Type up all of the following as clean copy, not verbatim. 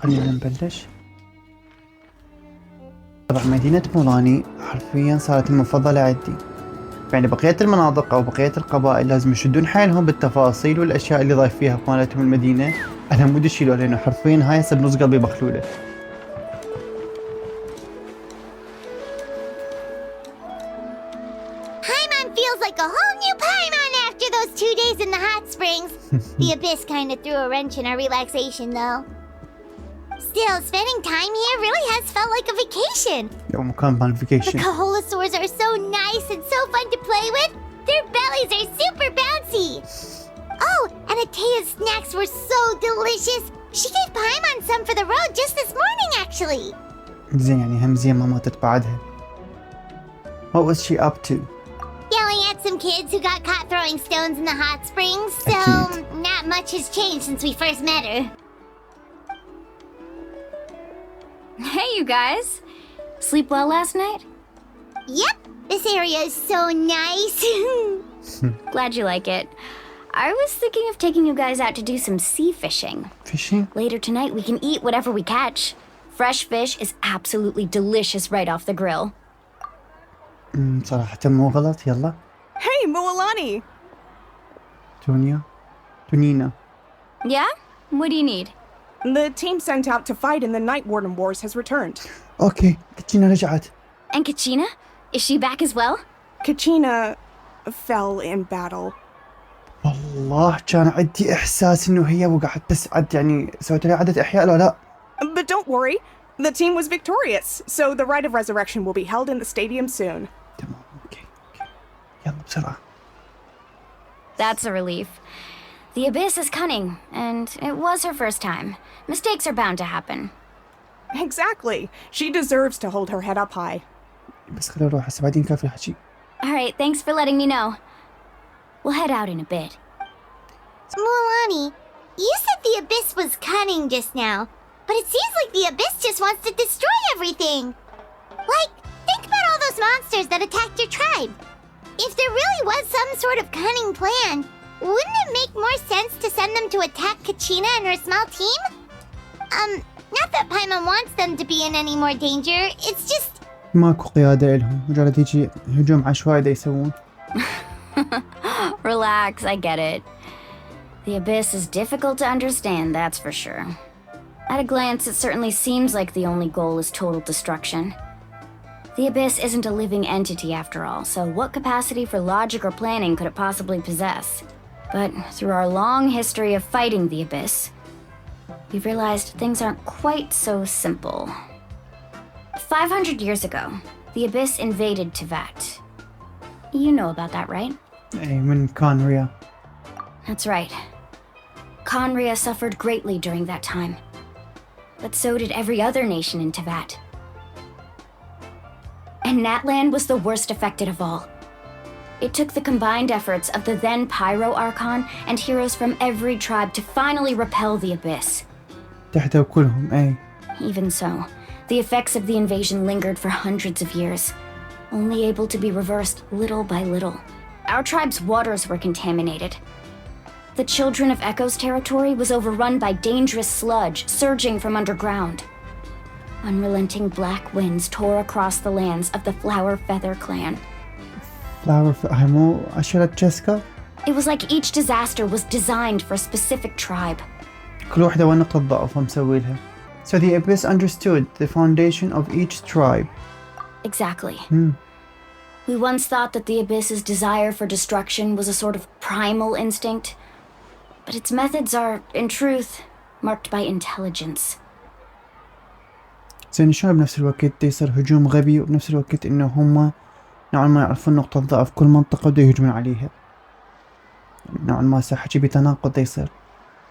خلينا نبلش. طبعا مدينة مولاني حرفيا صارت المفضلة عندي، يعني بقية المناطق أو بقية القبائل لازم يشدون حيلهم بالتفاصيل والأشياء اللي ضايفيها بمالتهم المدينة، أنا مو يشيلوها لأنه حرفيا هاي هسه بنص قلبي مخلولة. Paimon feels like a whole new Paimon after those 2 days in the hot springs. The Abyss kind of threw a wrench in our relaxation though. Still, spending time here really has felt like a vacation. يوم كان مال The فيكيشن. Kaholasaurs are so nice and so fun to play with. Their bellies are super bouncy. Oh, and Atea's snacks were so delicious. She gave Paimon some for the road just this morning actually. زين يعني هم زين ما ماتت بعدها. What was she up to? Yelling at some kids who got caught throwing stones in the hot springs, so أكيد. not much has changed since we first met her. Hey, you guys. Sleep well last night? Yep, this area is so nice. Glad you like it. I was thinking of taking you guys out to do some sea fishing. Fishing? Later tonight, we can eat whatever we catch. Fresh fish is absolutely delicious right off the grill. صراحة مو غلط. يلا. Hey, Moalani! تونينا. Yeah? What do you need? The team sent out to fight in the Night Warden Wars has returned. اوكي كاتشينا رجعت. And Katchina? Is she back as well? Katchina fell in battle. والله كان عندي احساس انه هي وقعت، بس عد يعني سويت لها عدة احياء لو لا. But don't worry, the team was victorious, so the rite of resurrection will be held in the stadium soon. تمام اوكي. يلا بسرعة. That's a relief. The Abyss is cunning, and it was her first time. Mistakes are bound to happen. Exactly. She deserves to hold her head up high. بس خلينا نروح هسه بعدين كافي الحكي. Alright, thanks for letting me know. We'll head out in a bit. Mulani, you said the Abyss was cunning just now, but it seems like the Abyss just wants to destroy everything. Like, think about all those monsters that attacked your tribe. If there really was some sort of cunning plan, wouldn't it make more sense to send them to attack Katchina and her small team? Not that Paimon wants them to be in any more danger, it's just... ماكو قيادة إلهم، مجرد يجي هجوم عشوائي دا يسوون. Relax, I get it. The Abyss is difficult to understand, that's for sure. At a glance, it certainly seems like the only goal is total destruction. The Abyss isn't a living entity after all, so what capacity for logic or planning could it possibly possess? But through our long history of fighting the Abyss, we've realized things aren't quite so simple. 500 years ago, the Abyss invaded Teyvat. You know about that, right? أي من كانريا. That's right. Conria suffered greatly during that time. But so did every other nation in Teyvat. And Natlan was the worst affected of all. It took the combined efforts of the then Pyro Archon and heroes from every tribe to finally repel the Abyss. تحتوا كلهم أي. Even so, the effects of the invasion lingered for hundreds of years, only able to be reversed little by little. Our tribe's waters were contaminated. The Children of Echo's territory was overrun by dangerous sludge surging from underground. Unrelenting black winds tore across the lands of the Flower Feather clan. هاي مو عشرة جيسكا؟ It was like each disaster was designed for a specific tribe. كل واحدة وين نقطة ضعف مسوي لها. So the Abyss understood the foundation of each tribe. Exactly. We once thought that the Abyss's desire for destruction was a sort of primal instinct, but its methods are, in truth, marked by intelligence. زين شلون بنفس الوقت يصير هجوم غبي وبنفس الوقت إنه هم نوعا ما يعرفون نقطة ضعف كل منطقة ودا يهجمون عليها. نوعا ما صح حكي بتناقض يصير.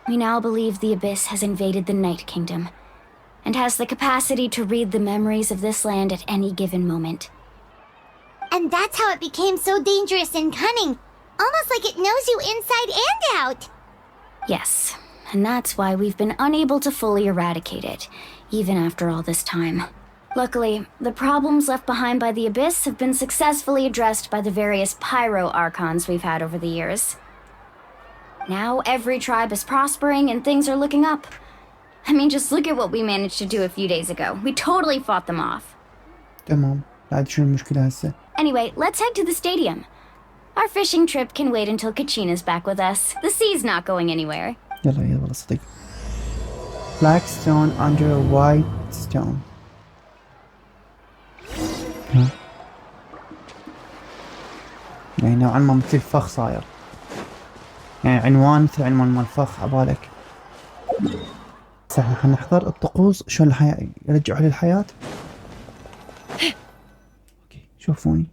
We now believe the Abyss has invaded the Night Kingdom, and has the capacity to read the memories of this land at any given moment. And that's how it became so dangerous and cunning. Almost like it knows you inside and out. Yes, and that's why we've been unable to fully eradicate it, even after all this time. Luckily, the problems left behind by the Abyss have been successfully addressed by the various Pyro Archons we've had over the years. Now every tribe is prospering and things are looking up. I mean, just look at what we managed to do a few days ago. We totally fought them off. تمام. لا عاد شو المشكلة هسه؟ Anyway, let's head to the stadium. Our fishing trip can wait until Katchina's back with us. The sea's not going anywhere. يلا يلا والله صدق. Black stone under a white stone. ها؟ يعني نوعا ما مثل الفخ صاير. يعني عنوان مثل عنوان مال الفخ عبالك. بس احنا خلينا نحضر الطقوس شلون الحياة يرجعوا للحياة. اوكي شوفوني.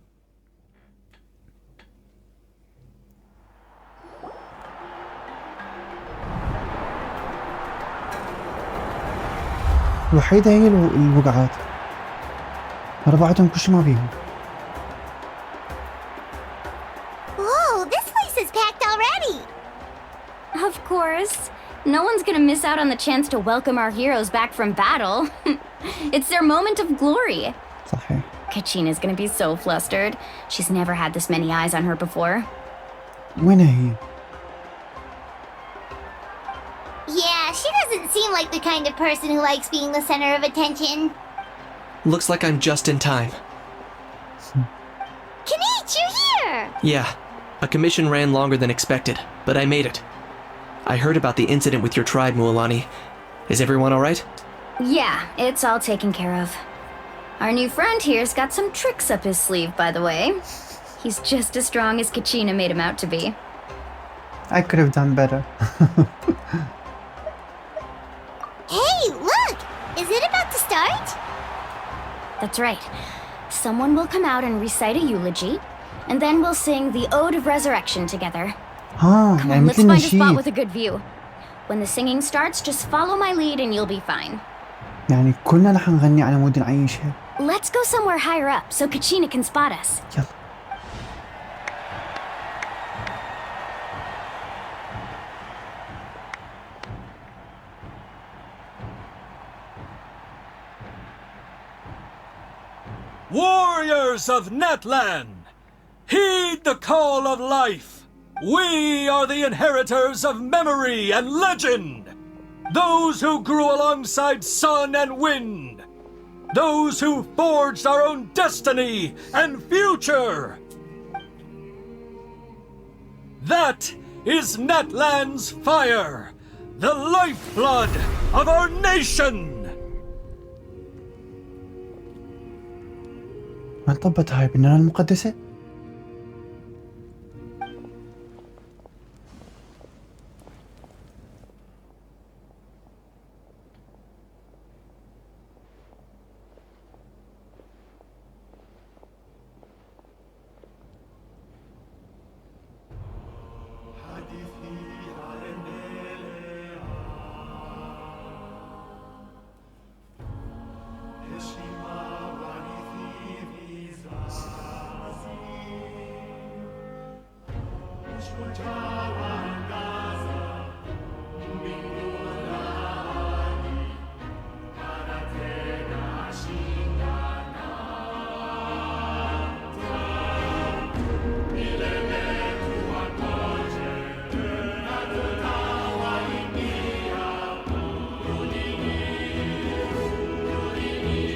الوحيدة هي الوقعات. ربعتهم كل شي ما بيهم. Whoa, this place is packed already! Of course. No one's gonna miss out on the chance to welcome our heroes back from battle. It's their moment of glory. صحيح. Katchina's gonna be so flustered. She's never had this many eyes on her before. وينها هي؟ Yeah, she doesn't seem like the kind of person who likes being the center of attention. Looks like I'm just in time. Kanich, you're here! Yeah, a commission ran longer than expected, but I made it. I heard about the incident with your tribe, Mualani. Is everyone alright? Yeah, it's all taken care of. Our new friend here's got some tricks up his sleeve, by the way. He's just as strong as Katchina made him out to be. I could have done better. Hey, look! Is it about to start? That's right. Someone will come out and recite a eulogy, and then we'll sing the Ode of Resurrection together. ها Come يعني on, let's مثل find a spot نشيد. with a good view. When the singing starts, just follow my lead and you'll be fine. يعني كلنا رح نغني على مود نعيشها. Let's go somewhere higher up so Katchina can spot us. يلا. Warriors of Netland, heed the call of life. We are the inheritors of memory and legend. Those who grew alongside sun and wind. Those who forged our own destiny and future. That is Netland's fire, the lifeblood of our nation. وين طبت هاي بالنار المقدسة؟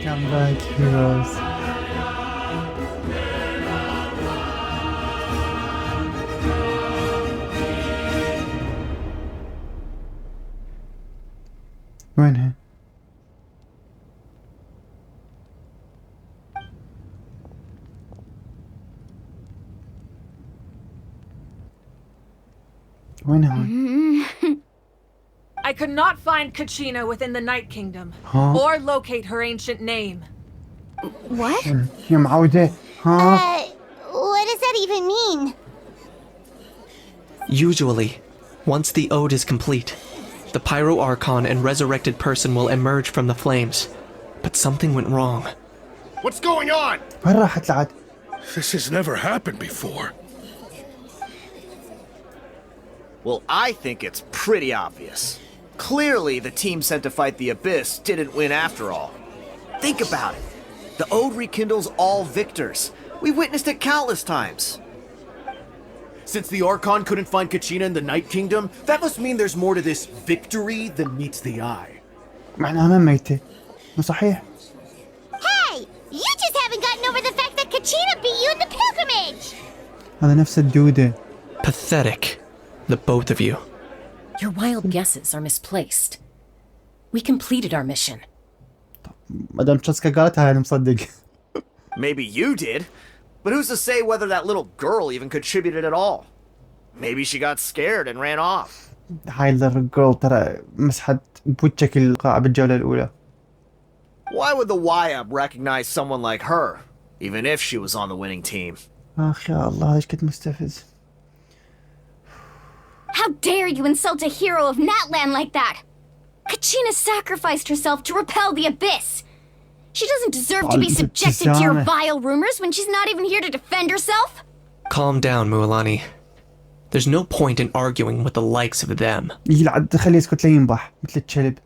Come back, heroes. وينها؟ وينها؟ I could not find Katchina within the Night Kingdom, Huh? or locate her ancient name. What? يا معودة ها؟ What does that even mean? Usually, once the ode is complete, the Pyro Archon and resurrected person will emerge from the flames. But something went wrong. What's going on? وين راحت العاد؟ This has never happened before. Well, I think it's pretty obvious. Clearly, the team sent to fight the Abyss didn't win after all. Think about it. The Ode rekindles all victors. We witnessed it countless times. Since the Archon couldn't find Katchina in the Night Kingdom, that must mean there's more to this victory than meets the eye. مع انها ما ميتة. مو صحيح؟ Hey, you just haven't gotten over the fact that Kachina beat you in the pilgrimage! هذا نفس الدودة. Pathetic, the both of you. Your wild guesses are misplaced. We completed our mission. مدام تشاسكا قالتها انا مصدق. Maybe you did, but who's to say whether that little girl even contributed at all? Maybe she got scared and ran off. هاي الجيرل ترى مسحت بوجهك القاعة بالجولة الأولى. Why would the YAB recognize someone like her, even if she was on the winning team? آخ يا الله ايش كنت مستفز. How dare you insult a hero of Natlan like that? Kachina sacrificed herself to repel the abyss. She doesn't deserve to be subjected to your vile rumors when she's not even here to defend herself. Calm down, Mualani. There's no point in arguing with the likes of them. يلعب خليه يسكت لينبح مثل الكلب.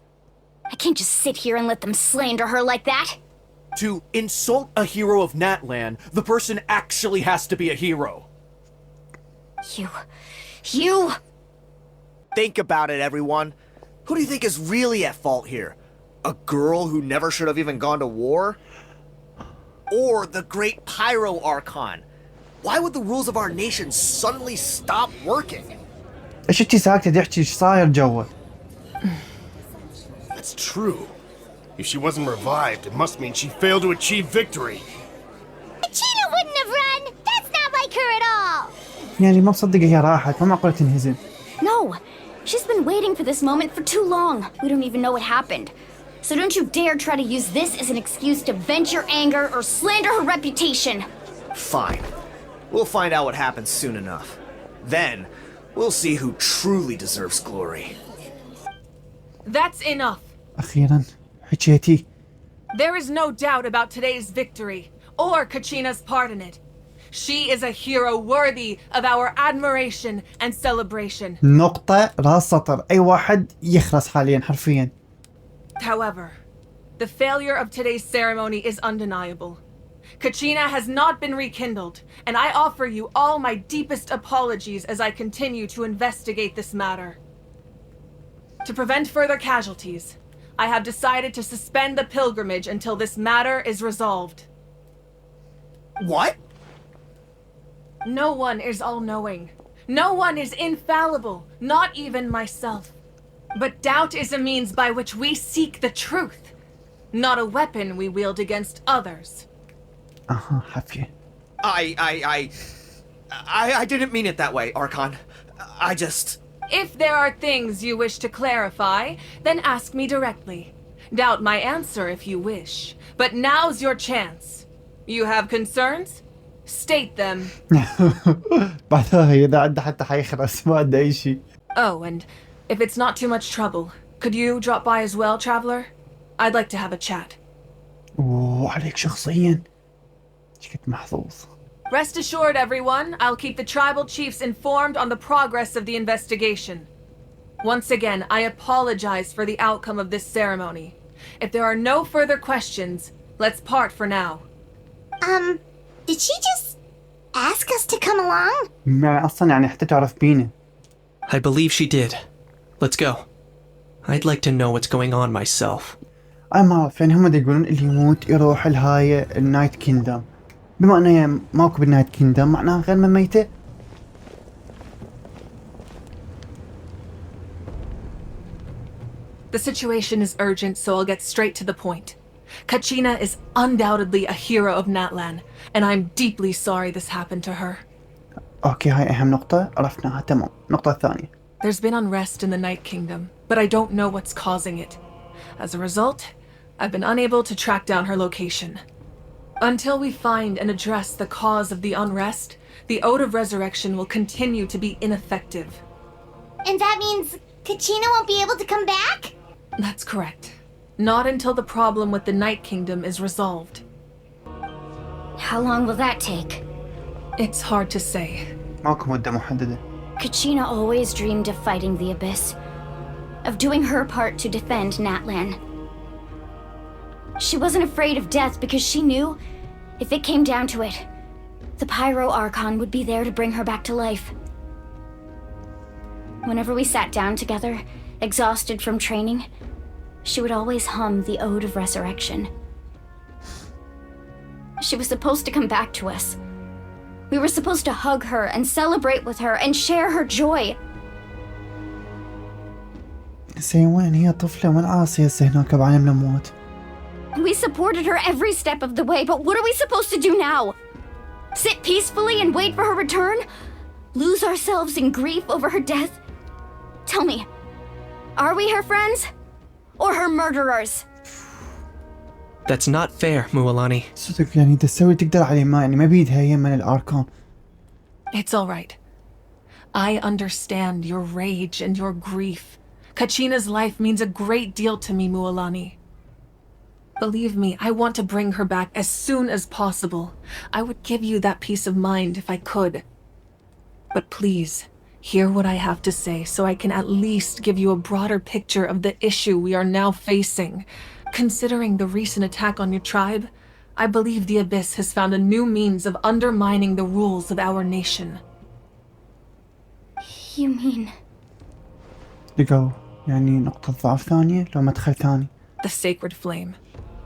I can't just sit here and let them slander her like that. To insult a hero of Natlan, the person actually has to be a hero. You... Think about it, everyone. Who do you think is really at fault here? A girl who never should have even gone to war? Or the great Pyro Archon? Why would the rules of our nation suddenly stop working? ايش انتي ساكتة تحكي ايش صاير جوا؟ That's true. If she wasn't revived, it must mean she failed to achieve victory. Kachina wouldn't have run! That's not like her at all! يعني ما مصدقة هي راحت، ما معقولة تنهزم. No! She's been waiting for this moment for too long. We don't even know what happened. So don't you dare try to use this as an excuse to vent your anger or slander her reputation. Fine. We'll find out what happens soon enough. Then, we'll see who truly deserves glory. That's enough. أخيرا حكيتي. There is no doubt about today's victory, or Kachina's part in it. She is a hero worthy of our admiration and celebration. نقطة راس سطر، أي واحد يخرس حاليا حرفيا. However, the failure of today's ceremony is undeniable. Kachina has not been rekindled, and I offer you all my deepest apologies as I continue to investigate this matter. To prevent further casualties, I have decided to suspend the pilgrimage until this matter is resolved. What? No one is all-knowing. No one is infallible, not even myself. But doubt is a means by which we seek the truth, not a weapon we wield against others. حفية. I didn't mean it that way, Archon. I just... If there are things you wish to clarify, then ask me directly. Doubt my answer if you wish. But now's your chance. You have concerns? State them. بعدها إذا عنده حتى حيخرس ما عنده أي شيء. Oh, and if it's not too much trouble, could you drop by as well, traveler? I'd like to have a chat. وعليك شخصيا. ايش كنت محظوظ. Rest assured, everyone, I'll keep the tribal chiefs informed on the progress of the investigation. Once again, I apologize for the outcome of this ceremony. If there are no further questions, let's part for now. Did she just ask us to come along? يعني أصلا يعني حتى تعرف بينا. I believe she did. Let's go. I'd like to know what's going on myself. أنا ما أعرف يعني هم دا يقولون اللي يموت يروح لهاي النايت كيندم. بما أنه ماكو بالنايت كيندم معناها غير من ميتة. The situation is urgent, so I'll get straight to the point. Kachina is undoubtedly a hero of Natlan, and I'm deeply sorry this happened to her. أوكي هاي أهم نقطة عرفناها تمام. النقطة الثانية. There's been unrest in the Night Kingdom, but I don't know what's causing it. As a result, I've been unable to track down her location. Until we find and address the cause of the unrest, the Ode of Resurrection will continue to be ineffective. And that means Kachina won't be able to come back? That's correct. Not until the problem with the Night Kingdom is resolved. How long will that take? It's hard to say. ماكو مدة محددة. Kachina always dreamed of fighting the Abyss, of doing her part to defend Natlan. She wasn't afraid of death because she knew, if it came down to it, the Pyro Archon would be there to bring her back to life. Whenever we sat down together, exhausted from training, she would always hum the Ode of Resurrection. She was supposed to come back to us. We were supposed to hug her and celebrate with her and share her joy. زين وين هي طفلة وين عاصية هسه هناك بعالم الأموات. We supported her every step of the way, but what are we supposed to do now? Sit peacefully and wait for her return? Lose ourselves in grief over her death? Tell me, are we her friends? Or her murderers? That's not fair, Mualani. صدق يعني تسوي تقدر عليه ما بيدها هي من الأركان. It's all right. I understand your rage and your grief. Kachina's life means a great deal to me, Mualani. Believe me, I want to bring her back as soon as possible. I would give you that peace of mind if I could. But please, hear what I have to say so I can at least give you a broader picture of the issue we are now facing. Considering the recent attack on your tribe, I believe the Abyss has found a new means of undermining the rules of our nation. You mean... لقوا يعني نقطة ضعف ثانية لو مدخل ثاني. The sacred flame.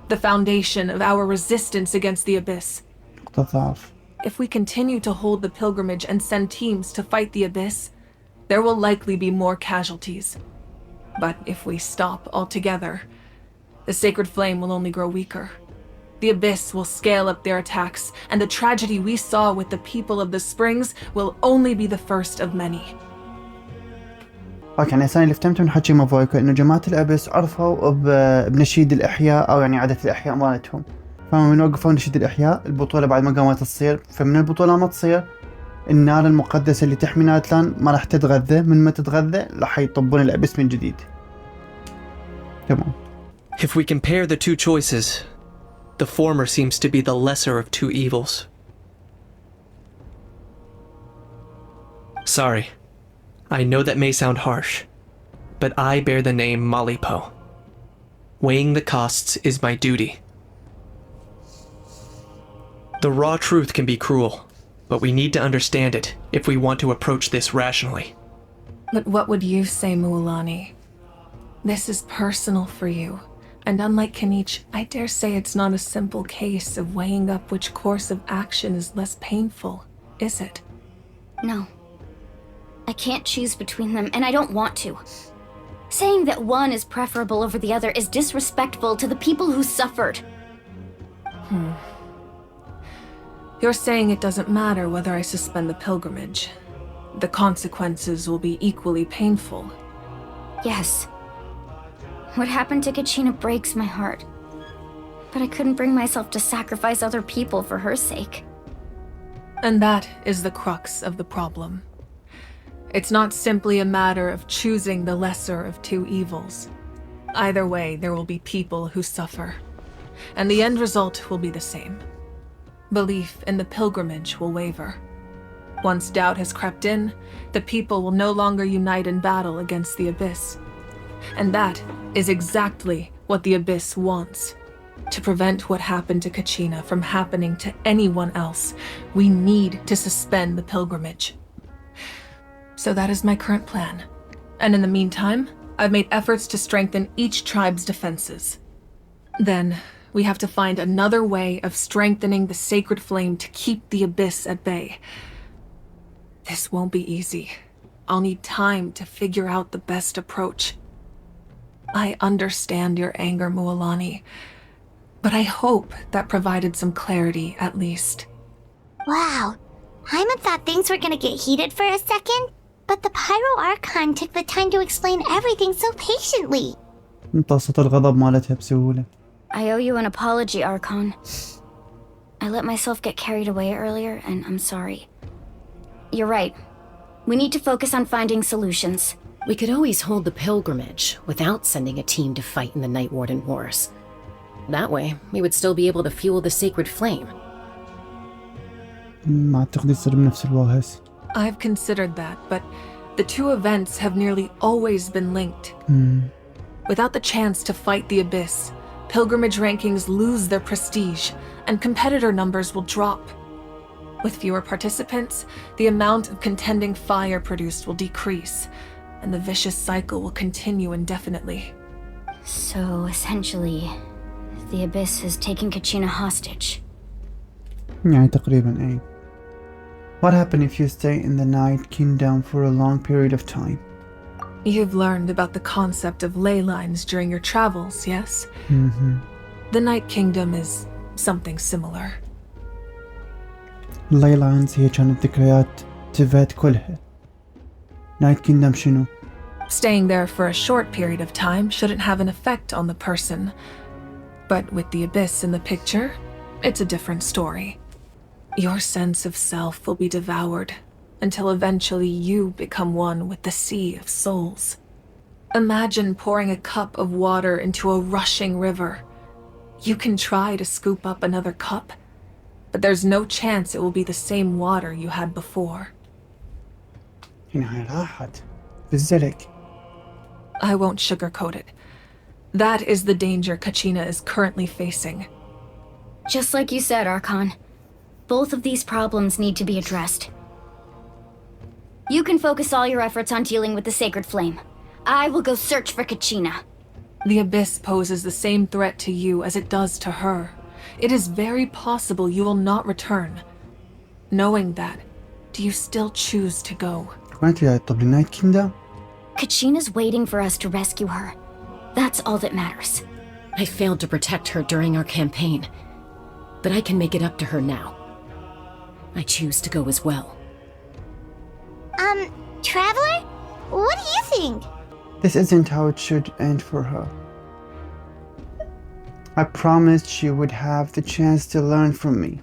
The foundation of our resistance against the Abyss. نقطة ضعف. If we continue to hold the pilgrimage and send teams to fight the Abyss, there will likely be more casualties. But if we stop altogether, the sacred flame will only grow weaker. The Abyss will scale up their attacks, and the tragedy we saw with the people of the Springs will only be the first of many. يعني الثاني اللي فهمته من حكي مافويكا انه جماعة الابس عرفوا بنشيد الاحياء او يعني عادة الاحياء مالتهم، فمن وقفوا نشيد الاحياء البطولة بعد ما قامت تصير، فمن البطولة ما تصير النار المقدسة اللي تحمي ناتلان ما راح تتغذى، من ما تتغذى راح يطبون الابس من جديد. تمام. If we compare the two choices, the former seems to be the lesser of two evils. Sorry. I know that may sound harsh, but I bear the name Malipo. Weighing the costs is my duty. The raw truth can be cruel, but we need to understand it if we want to approach this rationally. But what would you say, Mualani? This is personal for you, and unlike Kenichi, I dare say it's not a simple case of weighing up which course of action is less painful, is it? No. I can't choose between them, and I don't want to. Saying that one is preferable over the other is disrespectful to the people who suffered. You're saying it doesn't matter whether I suspend the pilgrimage. The consequences will be equally painful. Yes. What happened to Kachina breaks my heart. But I couldn't bring myself to sacrifice other people for her sake. And that is the crux of the problem. It's not simply a matter of choosing the lesser of two evils. Either way, there will be people who suffer. And the end result will be the same. Belief in the pilgrimage will waver. Once doubt has crept in, the people will no longer unite in battle against the Abyss. And that is exactly what the Abyss wants. To prevent what happened to Kachina from happening to anyone else, we need to suspend the pilgrimage. So that is my current plan. And in the meantime, I've made efforts to strengthen each tribe's defenses. Then, we have to find another way of strengthening the sacred flame to keep the Abyss at bay. This won't be easy. I'll need time to figure out the best approach. I understand your anger, Mualani, but I hope that provided some clarity at least. Wow. Hyman thought things were gonna get heated for a second, but the Pyro Archon took the time to explain everything so patiently. امتصت الغضب مالتها بسهولة. I owe you an apology, Archon. I let myself get carried away earlier, and I'm sorry. You're right. We need to focus on finding solutions. We could always hold the pilgrimage without sending a team to fight in the Night Warden Wars. That way, we would still be able to fuel the sacred flame. ما أعتقد يصير بنفس الوهس. I've considered that, but the two events have nearly always been linked. Without the chance to fight the Abyss, pilgrimage rankings lose their prestige, and competitor numbers will drop. With fewer participants, the amount of contending fire produced will decrease, and the vicious cycle will continue indefinitely. So, essentially, the Abyss is taking Kachina hostage. يعني تقريبا أي. What happened if you stay in the Night Kingdom for a long period of time? You've learned about the concept of ley lines during your travels, yes? The Night Kingdom is something similar. Ley lines هي كانت ذكريات تيفت كلها. Night Kingdom شنو؟ Staying there for a short period of time shouldn't have an effect on the person. But with the Abyss in the picture, it's a different story. Your sense of self will be devoured until eventually you become one with the sea of souls. Imagine pouring a cup of water into a rushing river. You can try to scoop up another cup, but there's no chance it will be the same water you had before. هنا هاي راحت بالزلق. I won't sugarcoat it. That is the danger Kachina is currently facing. Just like you said, Archon. Both of these problems need to be addressed. You can focus all your efforts on dealing with the Sacred Flame. I will go search for Kachina. The Abyss poses the same threat to you as it does to her. It is very possible you will not return. Knowing that, do you still choose to go? وين تريد طب النايت كيندم؟ Kachina's waiting for us to rescue her. That's all that matters. I failed to protect her during our campaign, but I can make it up to her now. I choose to go as well. Traveler? What do you think? This isn't how it should end for her. I promised she would have the chance to learn from me.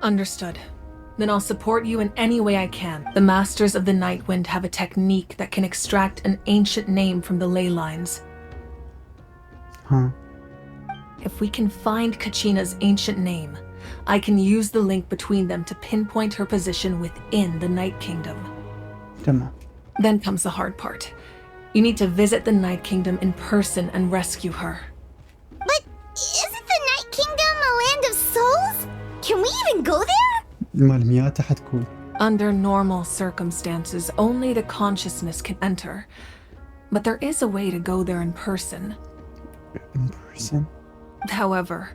Understood. Then I'll support you in any way I can. The Masters of the Nightwind have a technique that can extract an ancient name from the ley lines. Huh. If we can find Kachina's ancient name, I can use the link between them to pinpoint her position within the Night Kingdom. تمام. Then comes the hard part. You need to visit the Night Kingdom in person and rescue her. But isn't the Night Kingdom a land of souls? Can we even go there? المعلومات حتكون. Under normal circumstances, only the consciousness can enter. But there is a way to go there in person. In person? However,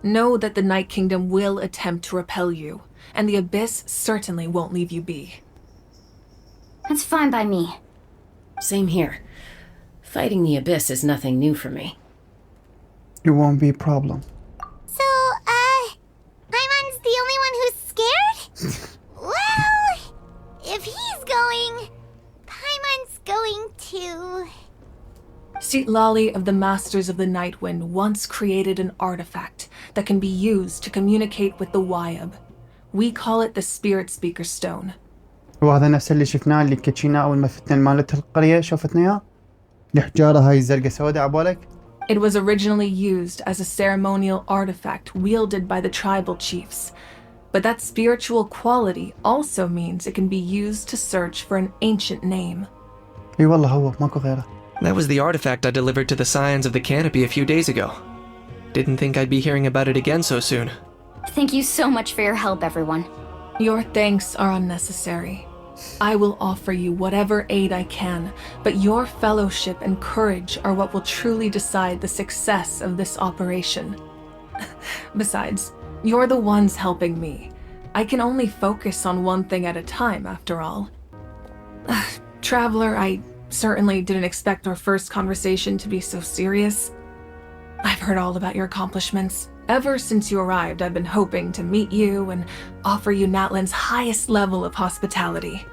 know that the Night Kingdom will attempt to repel you, and the Abyss certainly won't leave you be. That's fine by me. Same here. Fighting the Abyss is nothing new for me. It won't be a problem. So, Paimon's the only one who's scared? Well, if he's going, Paimon's going too. Lali of the Masters of the Nightwind once created an artifact that can be used to communicate with the Wyab. We call it the Spirit Speaker Stone. وهذا نفس اللي شفناه اللي كاتشينا أول ما فتنا مالت القرية شوفتنا إياه؟ الحجارة هاي الزرقاء سوداء عبالك؟ It was originally used as a ceremonial artifact wielded by the tribal chiefs. But that spiritual quality also means it can be used to search for an ancient name. إي والله هو ماكو غيره. That was the artifact I delivered to the Scions of the Canopy a few days ago. Didn't think I'd be hearing about it again so soon. Thank you so much for your help, everyone. Your thanks are unnecessary. I will offer you whatever aid I can, but your fellowship and courage are what will truly decide the success of this operation. Besides, you're the ones helping me. I can only focus on one thing at a time, after all. Traveler, I certainly didn't expect our first conversation to be so serious. I've heard all about your accomplishments. Ever since you arrived, I've been hoping to meet you and offer you Natlan's highest level of hospitality.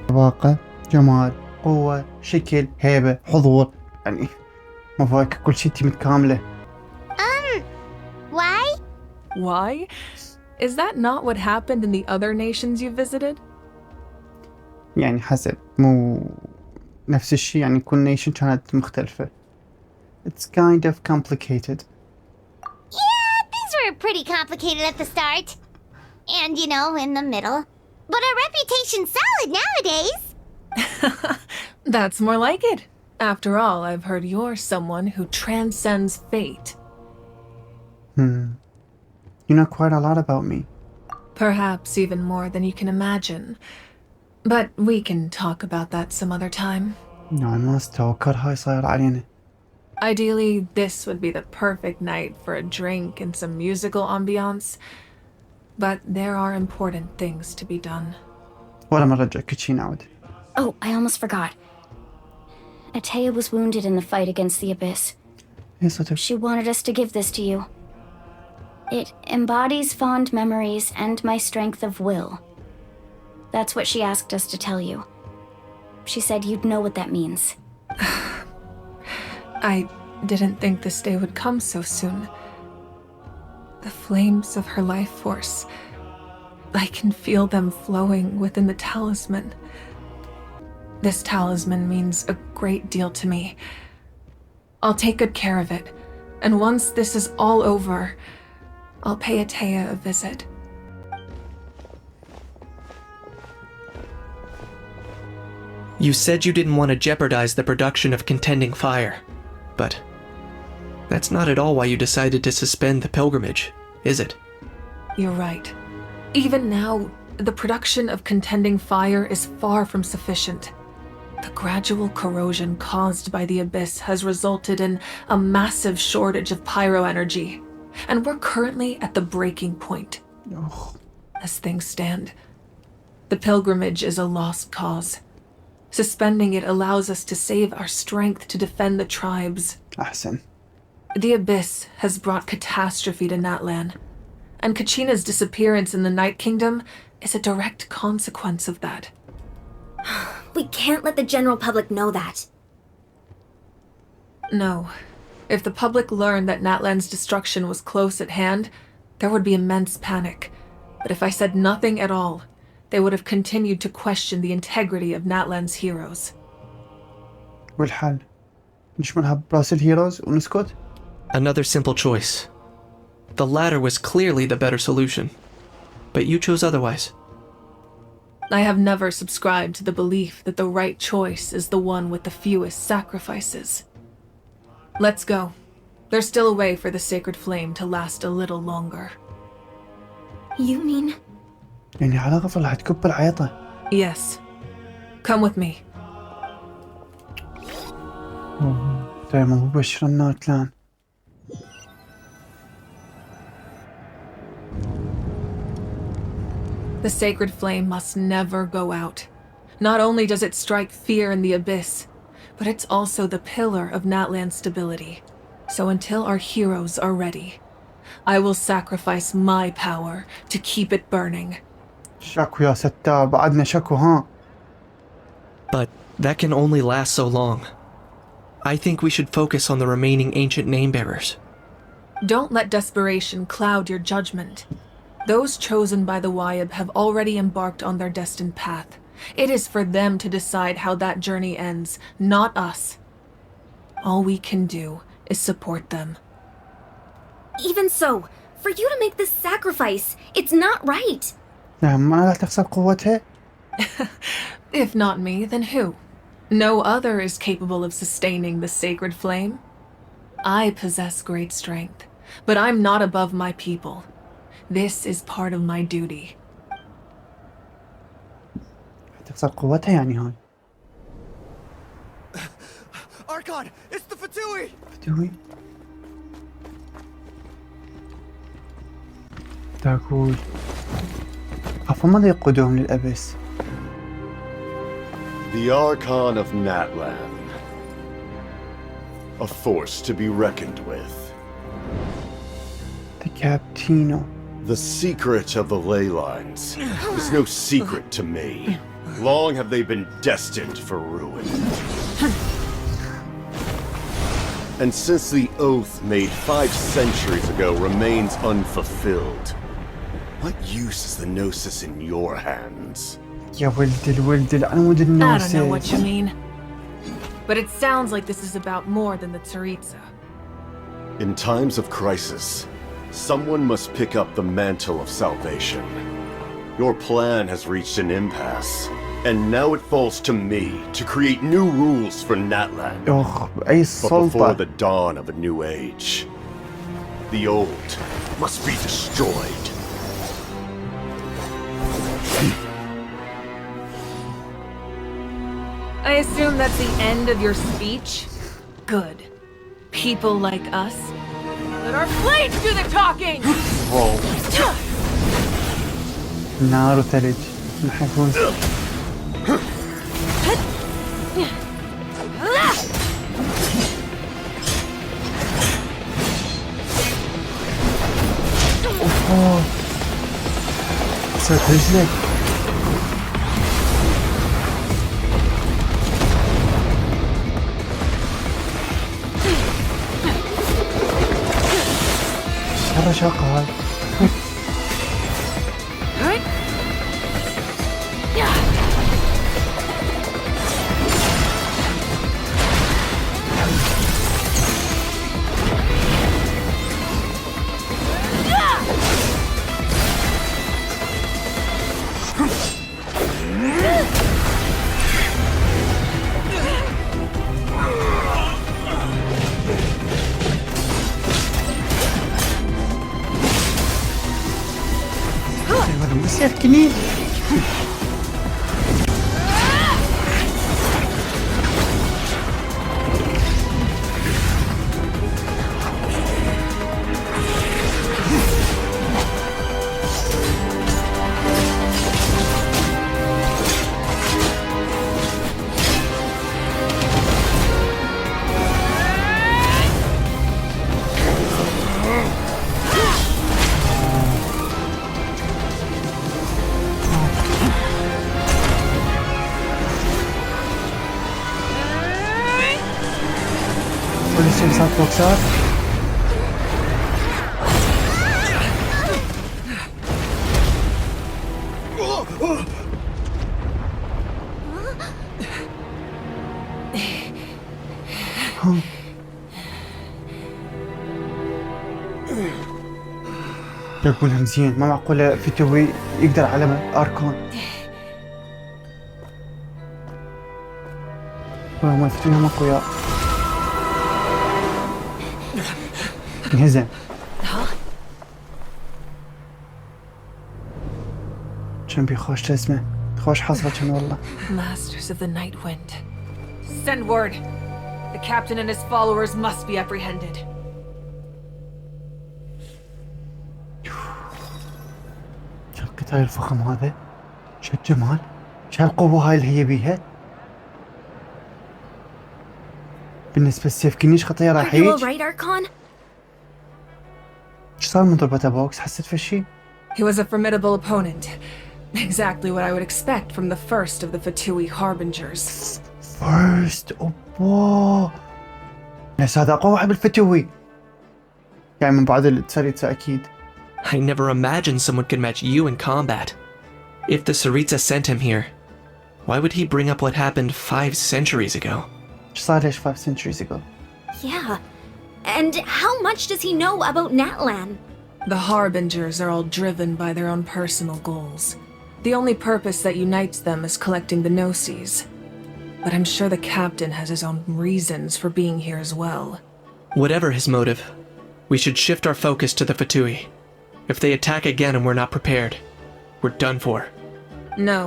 طاقة، جمال، قوة، شكل، هيبة، حضور، يعني مافويكا كل شيء انتي متكاملة. Why? Why? Is that not what happened in the other nations you visited? يعني حسب مو نفس الشيء يعني كل نيشن كانت مختلفة. It's kind of complicated. Yeah, things were pretty complicated at the start. And, you know, in the middle. But our reputation's solid nowadays. That's more like it. After all, I've heard you're someone who transcends fate. You know quite a lot about me. Perhaps even more than you can imagine. But we can talk about that some other time. نوع الناس توكر هاي صاير علينا. Ideally, this would be the perfect night for a drink and some musical ambiance, but there are important things to be done. ولا مرة رجع كاتشينا عود. Oh, I almost forgot. Atea was wounded in the fight against the Abyss. ايه صوتك؟ She wanted us to give this to you. It embodies fond memories and my strength of will. That's what she asked us to tell you. She said you'd know what that means. I didn't think this day would come so soon. The flames of her life force. I can feel them flowing within the talisman. This talisman means a great deal to me. I'll take good care of it, and once this is all over, I'll pay Atea a visit. You said you didn't want to jeopardize the production of contending fire, but that's not at all why you decided to suspend the pilgrimage, is it? You're right. Even now, the production of contending fire is far from sufficient. The gradual corrosion caused by the Abyss has resulted in a massive shortage of pyro energy, and we're currently at the breaking point. As things stand, the pilgrimage is a lost cause. Suspending it allows us to save our strength to defend the tribes. أحسن. The Abyss has brought catastrophe to Natlan, and Katchina's disappearance in the Night Kingdom is a direct consequence of that. We can't let the general public know that. No. If the public learned that Natlan's destruction was close at hand, there would be immense panic. But if I said nothing at all, they would have continued to question the integrity of Natlan's heroes. والحل نشملها براس الهيروز ونسكت. Another simple choice. The latter was clearly the better solution, but you chose otherwise. I have never subscribed to the belief that the right choice is the one with the fewest sacrifices. Let's go. There's still a way for the sacred flame to last a little longer. You mean? يعني على غفل راح تكب العيطة. Yes. Come with me. دايما مبشر النار تلان. The sacred flame must never go out. Not only does it strike fear in the Abyss, but it's also the pillar of Natlan's stability. So until our heroes are ready, I will sacrifice my power to keep it burning. شكو يا ستار بعدنا شكو ها. But that can only last so long. I think we should focus on the remaining ancient name-bearers. Don't let desperation cloud your judgment. Those chosen by the Wyab have already embarked on their destined path. It is for them to decide how that journey ends, not us. All we can do is support them. Even so, for you to make this sacrifice, it's not right. ما راح تخسر قوتها. If not me, then who? No other is capable of sustaining the sacred flame. I possess great strength, but I'm not above my people. This is part of my duty. تخسر قوتها يعني هاي. Archon, it's the Fatui! فتوي. تاكل. عفوا ماذا يقودهم للأبس؟ The Archon of Natlan. A force to be reckoned with. The Captino. The secret of the ley lines is no secret to me. Long have they been destined for ruin. And since the oath made 5 centuries ago remains unfulfilled, what use is the Gnosis in your hands? يا ولد الولد العنود I don't النوسة. know what you mean. But it sounds like this is about more than the Tsaritsa. In times of crisis, someone must pick up the mantle of salvation. Your plan has reached an impasse, and now it falls to me to create new rules for Natlan. أي But before سلطة. the dawn of a new age, the old must be destroyed. I assume that's the end of your speech? Good. people like us. Let our blades do the talking! نار وثلج نحفون. اوه صرت رجلك. مرة شاقة هاي. مسكني. صارت بوكسات. يقولها مزيان، ما معقولة فتوي يقدر على أركون. ما فتوي هم أقوياء. انهزم. كان بيخوش اسمه خوش حصرة كان والله. Masters of the Night Wind. Send word. The captain and his followers must be apprehended. شو القتال الفخم هذا؟ شو الجمال؟ شو القوة هاي اللي هي بيها؟ بالنسبة للسيف كنيش خطية راح يجي. ايش صار من ضربة بوكس؟ حسيت في شيء؟ He was a formidable opponent. Exactly what I would expect from the first of the Fatui Harbingers. First? اوبا ناس هذا أقوى واحد بالفتوي. يعني من بعد التساريتسا أكيد. I never imagined someone could match you in combat. If the Tsaritsa sent him here, why would he bring up what happened 5 centuries ago? ايش صار ليش 5 centuries ago? Yeah. And how much does he know about Natlan? The Harbingers are all driven by their own personal goals. The only purpose that unites them is collecting the Gnosis. But I'm sure the captain has his own reasons for being here as well. Whatever his motive, we should shift our focus to the Fatui. If they attack again and we're not prepared, we're done for. No,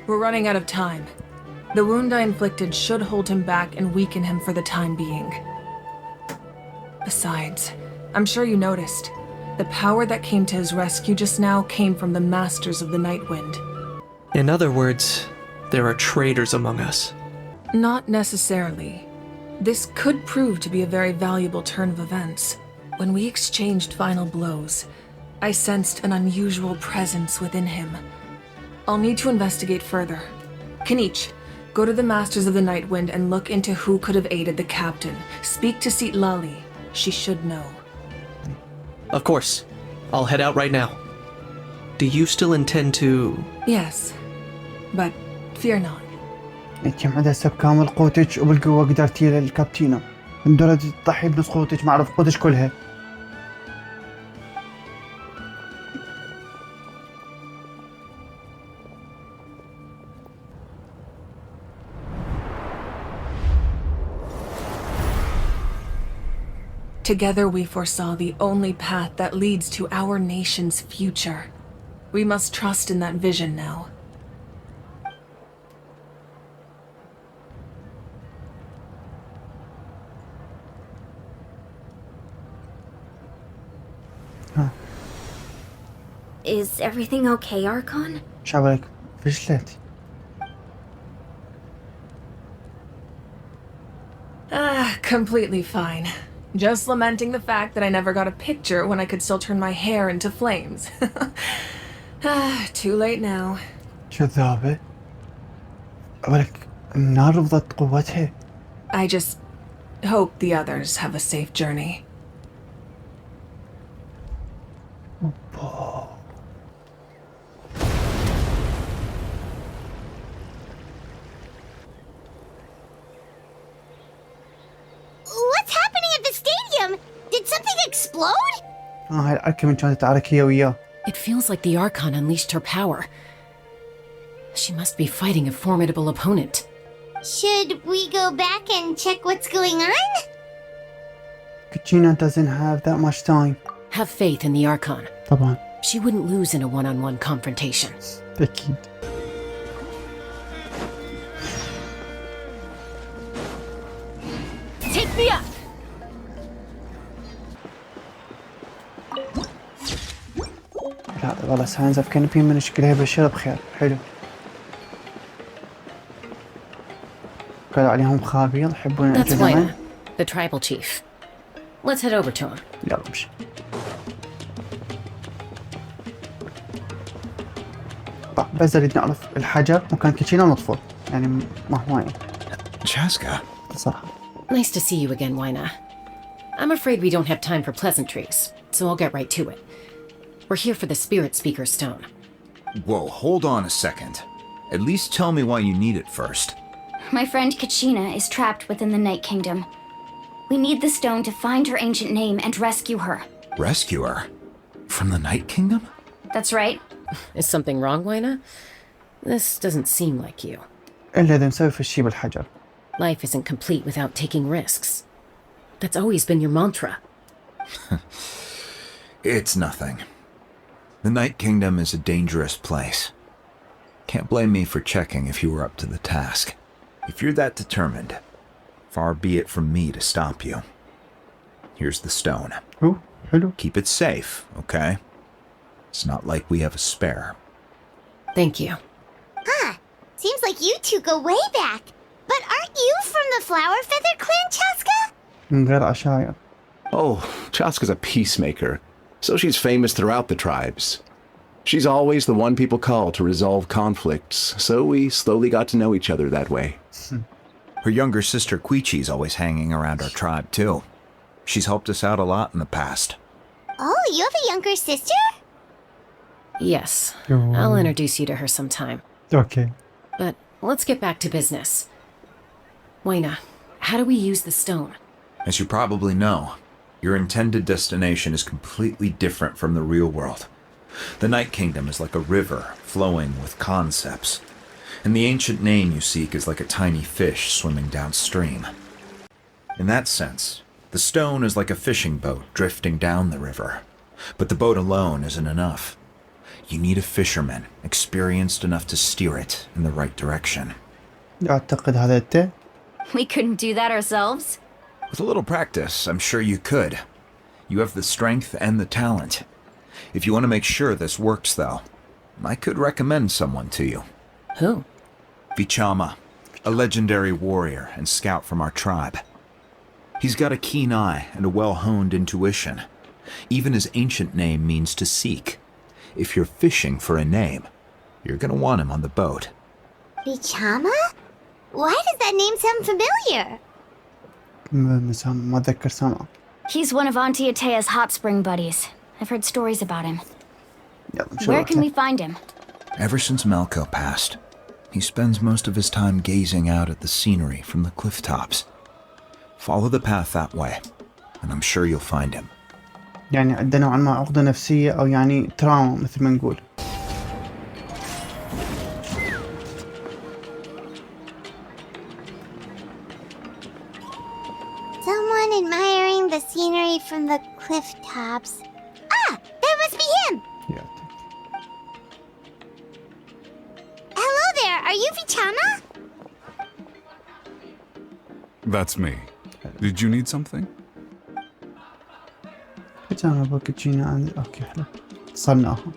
we're running out of time. The wound I inflicted should hold him back and weaken him for the time being. Besides, I'm sure you noticed, the power that came to his rescue just now came from the Masters of the Night Wind. In other words, there are traitors among us. Not necessarily. This could prove to be a very valuable turn of events. When we exchanged final blows, I sensed an unusual presence within him. I'll need to investigate further. Kanich, go to the Masters of the Night Wind and look into who could have aided the captain. Speak to Seat Lali. She should know. Of course. I'll head out right now. Do you still intend to... Yes, but fear not. انت عندها سب كامل قوتك وبالقوة قدرتي للكابتينا. من درجة تضحي بنص قوتك معرف قوتك كلها. Together we foresaw the only path that leads to our nation's future. We must trust in that vision now. Is everything okay, Archon? شعبك فشلت. Completely fine. Just lamenting the fact that I never got a picture when I could still turn my hair into flames. Too late now. كذابة. ولك النار رفضت قوتها. I just hope the others have a safe journey. What's happening at the stadium? Did something explode? هاي الأركة من كانت تتعارك هي وياه. It feels like the Archon unleashed her power. She must be fighting a formidable opponent. Should we go back and check what's going on? كاتشينا doesn't have that much time. Have faith in the Archon. طبعا. She wouldn't lose in a one-on-one confrontation. أكيد. Take me up! لا والله signs of canopy من شكلها بشرة بخير. حلو. قالوا عليهم خابيض يحبون That's الجدعان. Wina, the tribal chief. Let's head over to him. يلا امشي. طيب بس اريد نعرف الحجر مكان كاتشينا ونطفل. يعني ما هو وين. Chaska. صراحة. Nice to see you again, Wina. I'm afraid we don't have time for pleasantries, so I'll get right to it. We're here for the Spirit Speaker's Stone. Whoa, hold on a second. At least tell me why you need it first. My friend Kachina is trapped within the Night Kingdom. We need the stone to find her ancient name and rescue her. Rescue her? From the Night Kingdom? That's right. Is something wrong, Wina? This doesn't seem like you. إلا إذا نسوي في الشي بالحجر. Life isn't complete without taking risks. That's always been your mantra. It's nothing. The Night Kingdom is a dangerous place. Can't blame me for checking if you were up to the task. If you're that determined, far be it from me to stop you. Here's the stone. أوه حلو. Keep it safe, okay? It's not like we have a spare. Thank you. Huh. Seems like you two go way back. But aren't you from the Flower Feather clan, Chaska? من غير عشاير. Oh, Chaska's a peacemaker, so she's famous throughout the tribes. She's always the one people call to resolve conflicts, so we slowly got to know each other that way. Her younger sister Quichi's always hanging around our tribe, too. She's helped us out a lot in the past. Oh, you have a younger sister? Yes. Oh. I'll introduce you to her sometime. Okay. But let's get back to business. Wina, how do we use the stone? As you probably know, your intended destination is completely different from the real world. The Night Kingdom is like a river flowing with concepts, and the ancient name you seek is like a tiny fish swimming downstream. In that sense, the stone is like a fishing boat drifting down the river, but the boat alone isn't enough. You need a fisherman experienced enough to steer it in the right direction. أعتقد هذا التي. We couldn't do that ourselves. With a little practice, I'm sure you could. You have the strength and the talent. If you want to make sure this works, though, I could recommend someone to you. Who? Vichama, a legendary warrior and scout from our tribe. He's got a keen eye and a well-honed intuition. Even his ancient name means to seek. If you're fishing for a name, you're gonna want him on the boat. Bichama? Why does that name sound familiar? ما أتذكر سامع. He's one of Auntie Atea's hot spring buddies. I've heard stories about him. يلا نشوف. Where can we find him? Ever since Malco passed, he spends most of his time gazing out at the scenery from the cliff tops. Follow the path that way, and I'm sure you'll find him. يعني عندنا نوعا ما عقدة نفسية أو يعني تراما مثل ما نقول. Someone admiring the scenery from the cliff tops. Ah, that must be him! يا Hello there, are you Vichama? That's me. Did you need something? كاتشينا كاتشينا أوكي حلو. صرناها.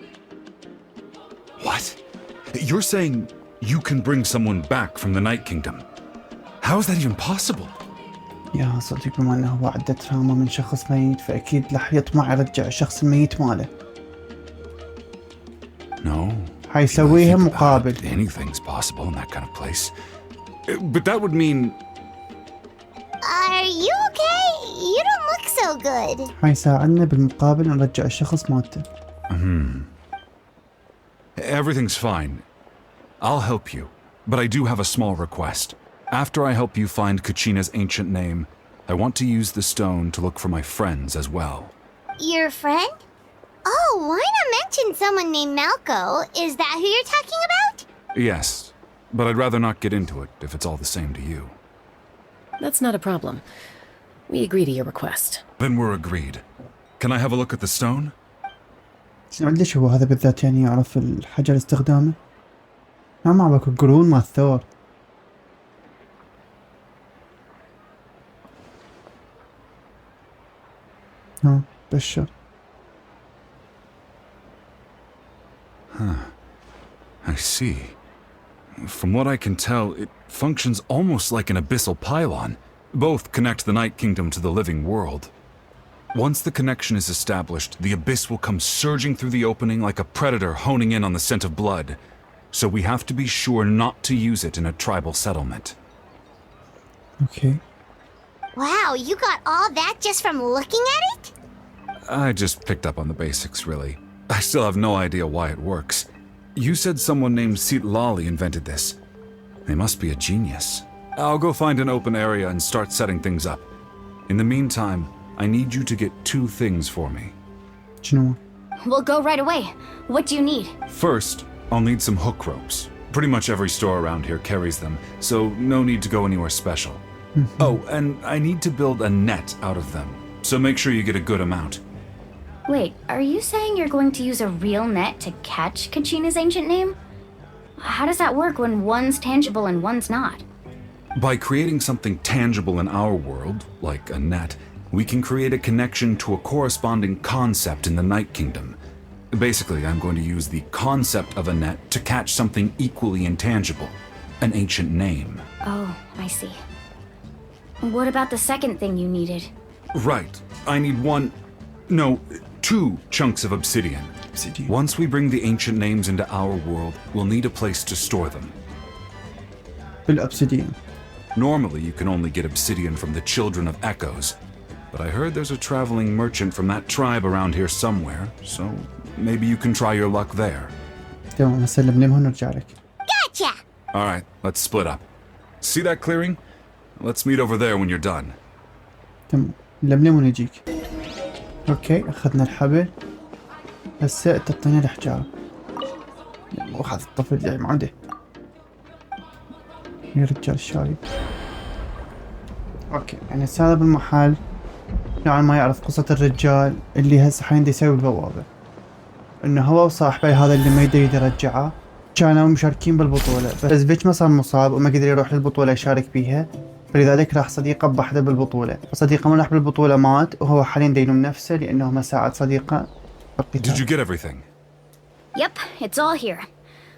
You're saying you can bring someone back from the Night Kingdom? How is that even possible? يا صديق، بما انه هو عنده تراما من شخص ميت فاكيد راح يطمع يرجع الشخص الميت ماله. No. حيسويها مقابل. Anything's possible in that kind of place. But that would mean... Are you okay? You don't look so good. حيساعدنا بالمقابل نرجع الشخص مالته. Everything's fine. I'll help you. But I do have a small request. After I help you find Kachina's ancient name, I want to use the stone to look for my friends as well. Your friend? Oh, why not mention someone named Malco? Is that who you're talking about? Yes, but I'd rather not get into it if it's all the same to you. That's not a problem. We agree to your request. Then we're agreed. Can I have a look at the stone? ليش هو هذا بالذات يعني يعرف الحجر استخدامه؟ نعم عباك القرون مع الثور. ها بشر. I see. From what I can tell, it functions almost like an abyssal pylon. Both connect the Night Kingdom to the living world. Once the connection is established, the abyss will come surging through the opening like a predator honing in on the scent of blood. So we have to be sure not to use it in a tribal settlement. Okay. Wow, you got all that just from looking at it? I just picked up on the basics, really. I still have no idea why it works. You said someone named Lali invented this. They must be a genius. I'll go find an open area and start setting things up. In the meantime, I need you to get 2 things for me. شنو؟ We'll go right away. What do you need? First, I'll need some hook ropes. Pretty much every store around here carries them, so no need to go anywhere special. Oh, and I need to build a net out of them, so make sure you get a good amount. Wait, are you saying you're going to use a real net to catch Kachina's ancient name? How does that work when one's tangible and one's not? By creating something tangible in our world, like a net, we can create a connection to a corresponding concept in the Night Kingdom. Basically, I'm going to use the concept of a net to catch something equally intangible, an ancient name. Oh, I see. What about the second thing you needed? Right. I need 2 chunks of obsidian. Once we bring the ancient names into our world, we'll need a place to store them. بالobsidian. Normally, you can only get obsidian from the Children of Echoes, but I heard there's a traveling merchant from that tribe around here somewhere, so maybe you can try your luck there. تمام هسلم لهم ونرجع لك. Gotcha! Alright, let's split up. See that clearing? Let's meet over there when you're done. تمام نلملم ونجيك. اوكي اخذنا الحبل. هسه تعطينا الحجارة. وهذا الطفل جاي معده. يا رجال الشايب. اوكي يعني هذا بالمحل نوعا ما يعرف قصة الرجال اللي هسه حين يسوي البوابة. انه هو وصاحبه هذا اللي ما يقدر يرجعه كانوا مشاركين بالبطولة، بس فيتش ما صار مصاب وما قدر يروح للبطولة يشارك بيها، فلذلك راح صديقه بوحده بالبطولة، فصديقه ما راح بالبطولة مات وهو حاليا دينوم نفسه لانه ما ساعد صديقه بالقتال. Did you get everything? Yep, it's all here.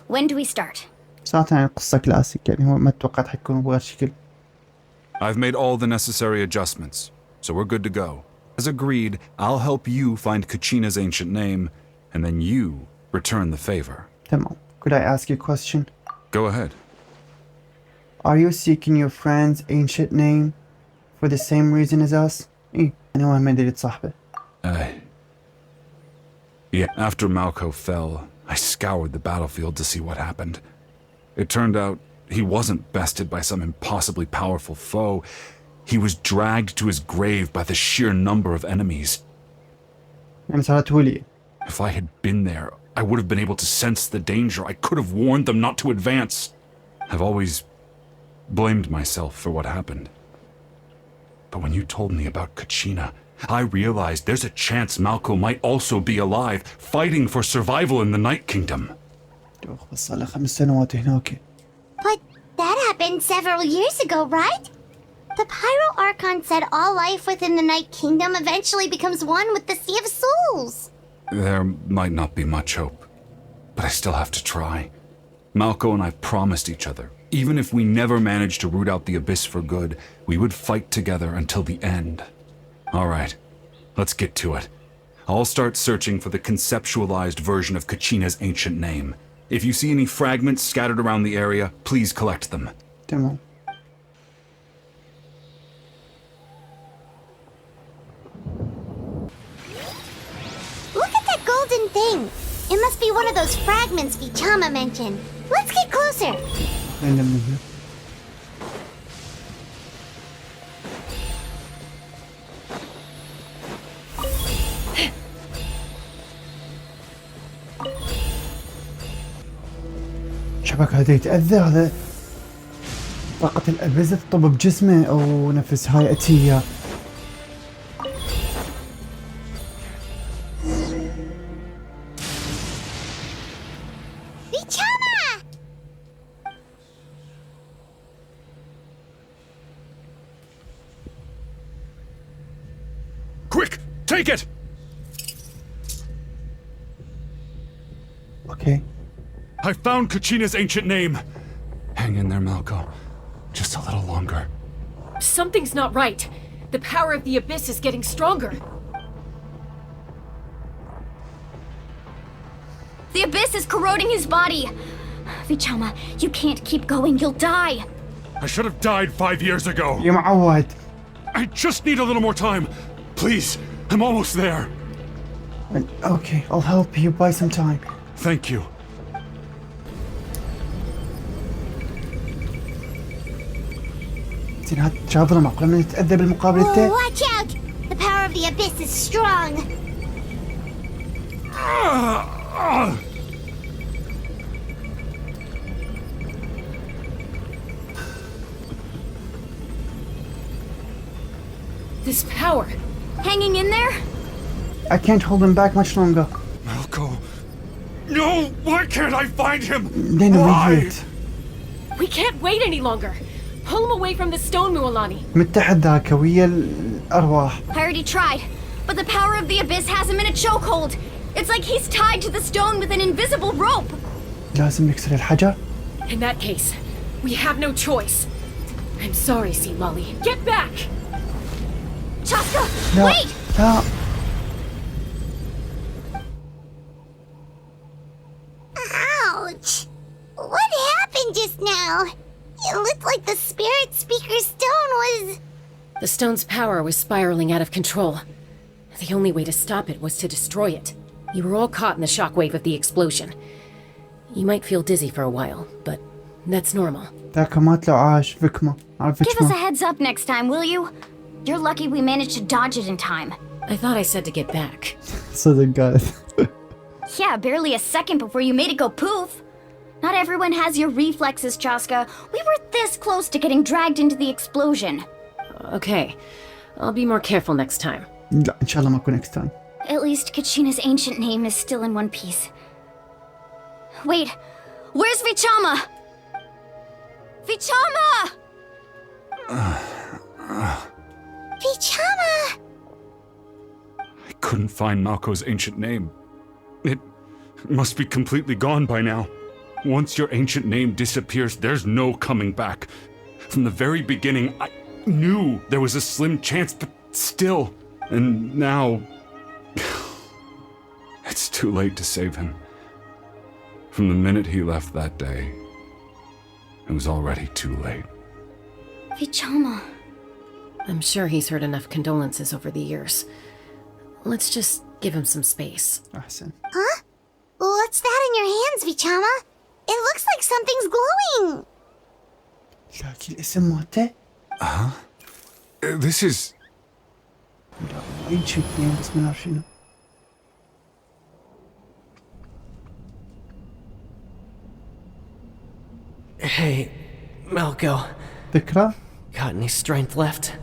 When do we start? صراحة يعني قصة كلاسيك، يعني هو ما توقعت حيكون بغير شكل. I've made all the necessary adjustments, so we're good to go. As agreed, I'll help you find Kachina's ancient name, and then you return the favor. تمام. Could I ask you a question? Go ahead. Are you seeking your friend's ancient name for the same reason as us? إيه، أنا هو ما دريت صاحبه. Yeah, after Malco fell, I scoured the battlefield to see what happened. It turned out he wasn't bested by some impossibly powerful foe. He was dragged to his grave by the sheer number of enemies. يعني صارت ولي. If I had been there, I would have been able to sense the danger. I could have warned them not to advance. I've always blamed myself for what happened. But when you told me about Kachina, I realized there's a chance Malco might also be alive, fighting for survival in the Night Kingdom. But that happened several years ago, right? The Pyro Archon said all life within the Night Kingdom eventually becomes one with the Sea of Souls. There might not be much hope, but I still have to try. Malco and I promised each other, even if we never managed to root out the Abyss for good, we would fight together until the end. All right, let's get to it. I'll start searching for the conceptualized version of Katchina's ancient name. If you see any fragments scattered around the area, please collect them. تمام. Look at that golden thing. It must be one of those fragments Vichama mentioned. Let's get closer. شبك هذا يتأذى، هذا طاقة الأبيز تطب بجسمه أو نفس هاي أتية. Vichama! Quick, take it! Okay. I found Katchina's ancient name. Hang in there, Malco. Just a little longer. Something's not right. The power of the Abyss is getting stronger. The Abyss is corroding his body. Vichama, you can't keep going. You'll die. I should have died 5 years ago. يا معود. I just need a little more time. Please, I'm almost there. Okay, I'll help you buy some time. Thank you. زين هاد شاطرة معقولة من يتأذى بالمقابل Oh, التاني. watch out! The power of the Abyss is strong. This power. Hanging in there? I can't hold him back much longer. Malco. No! Why can't I find him? Then Why? wait. We can't wait any longer. Pull him away from the stone, Mualani. متحد ذاك ويا الأرواح. I already tried, but the power of the Abyss has him in a chokehold. It's like he's tied to the stone with an invisible rope. لازم نكسر الحجر. In that case, we have no choice. I'm sorry, Sea Lolly. Get back! Chaska, لا wait! لا. Ouch! What happened just now? It looked like the spirit speaker stone was... The stone's power was spiraling out of control. The only way to stop it was to destroy it. You were all caught in the shockwave of the explosion. You might feel dizzy for a while, but that's normal. ذاك مات لو عاش فيكما. عارف Give us a فيكما. heads up next time, will you? You're lucky we managed to dodge it in time. I thought I said to get back. صدق قالت. Yeah, barely a second before you made it go poof. Not everyone has your reflexes, Chaska. We were this close to getting dragged into the explosion. Okay, I'll be more careful next time. لا إن شاء الله ما أكون next time. At least Katchina's ancient name is still in one piece. Wait, where's Vichama? Vichama! Vichama! I couldn't find Malco's ancient name. It must be completely gone by now. Once your ancient name disappears, there's no coming back. From the very beginning, I knew there was a slim chance, but still. And now... it's too late to save him. From the minute he left that day, it was already too late. Vichama. I'm sure he's heard enough condolences over the years. Let's just give him some space. أحسن. Huh? What's that in your hands, Vichama? It looks like something's glowing. لكن الاسم مالته. This is... لا أي شيء بس ما نعرف شنو. Hey, Malco. ذكرى. Got any strength left?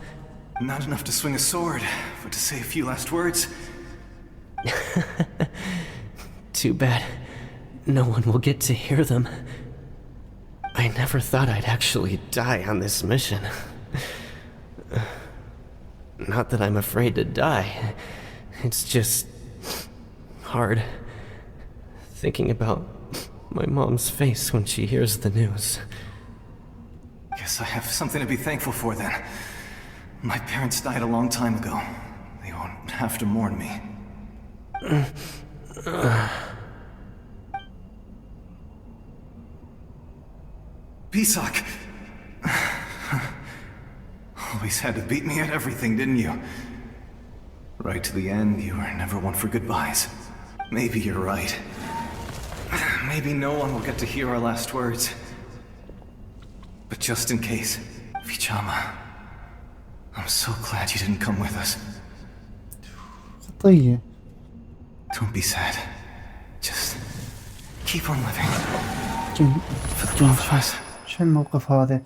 Not enough to swing a sword, but to say a few last words. Too bad. No one will get to hear them. I never thought I'd actually die on this mission. Not that I'm afraid to die. It's just hard thinking about my mom's face when she hears the news. Guess I have something to be thankful for then. My parents died a long time ago. They won't have to mourn me. Pisak! Always had to beat me at everything, didn't you? Right to the end, you were never one for goodbyes. Maybe you're right. Maybe no one will get to hear our last words. But just in case, Vichama, I'm so glad you didn't come with us. خطية. Don't be sad. Just keep on living. For the both of us. شو الموقف هذا؟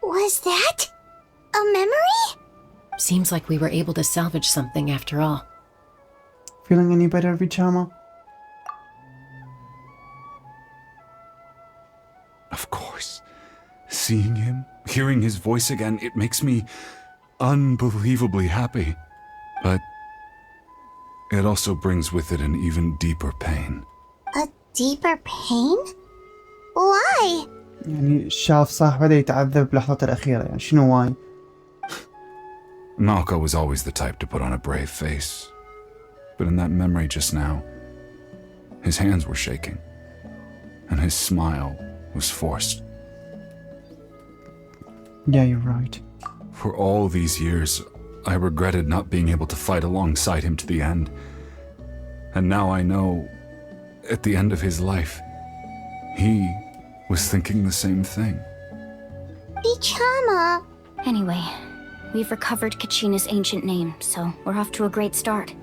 Was that a memory? Seems like we were able to salvage something after all. Feeling any better, Vichama? Of course. Seeing him, hearing his voice again, it makes me unbelievably happy. But it also brings with it an even deeper pain. A deeper pain? Why? يعني شاف صاحبه يتعذب باللحظات الأخيرة، يعني شنو واي؟ Malka was always the type to put on a brave face. But in that memory just now, his hands were shaking, and his smile was forced. Yeah, you're right. For all these years, I regretted not being able to fight alongside him to the end. And now I know, at the end of his life, he was thinking the same thing. Vichama. Anyway, we've recovered Katchina's ancient name, so we're off to a great start.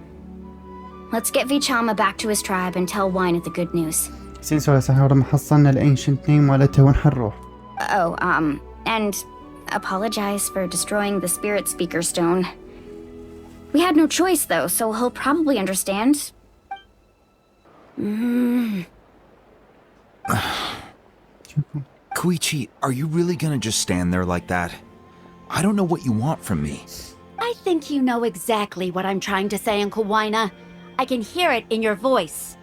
Let's get Vichama back to his tribe and tell Wyneth the good news. سين ولا سهرة ما حصلنا الانشنت نيم مالته وين حنروح؟ Oh, and apologize for destroying the spirit speaker stone. We had no choice though, so he'll probably understand. Koichi, are you really gonna just stand there like that? I don't know what you want from me. I think you know exactly what I'm trying to say, Uncle Wyna. I can hear it in your voice.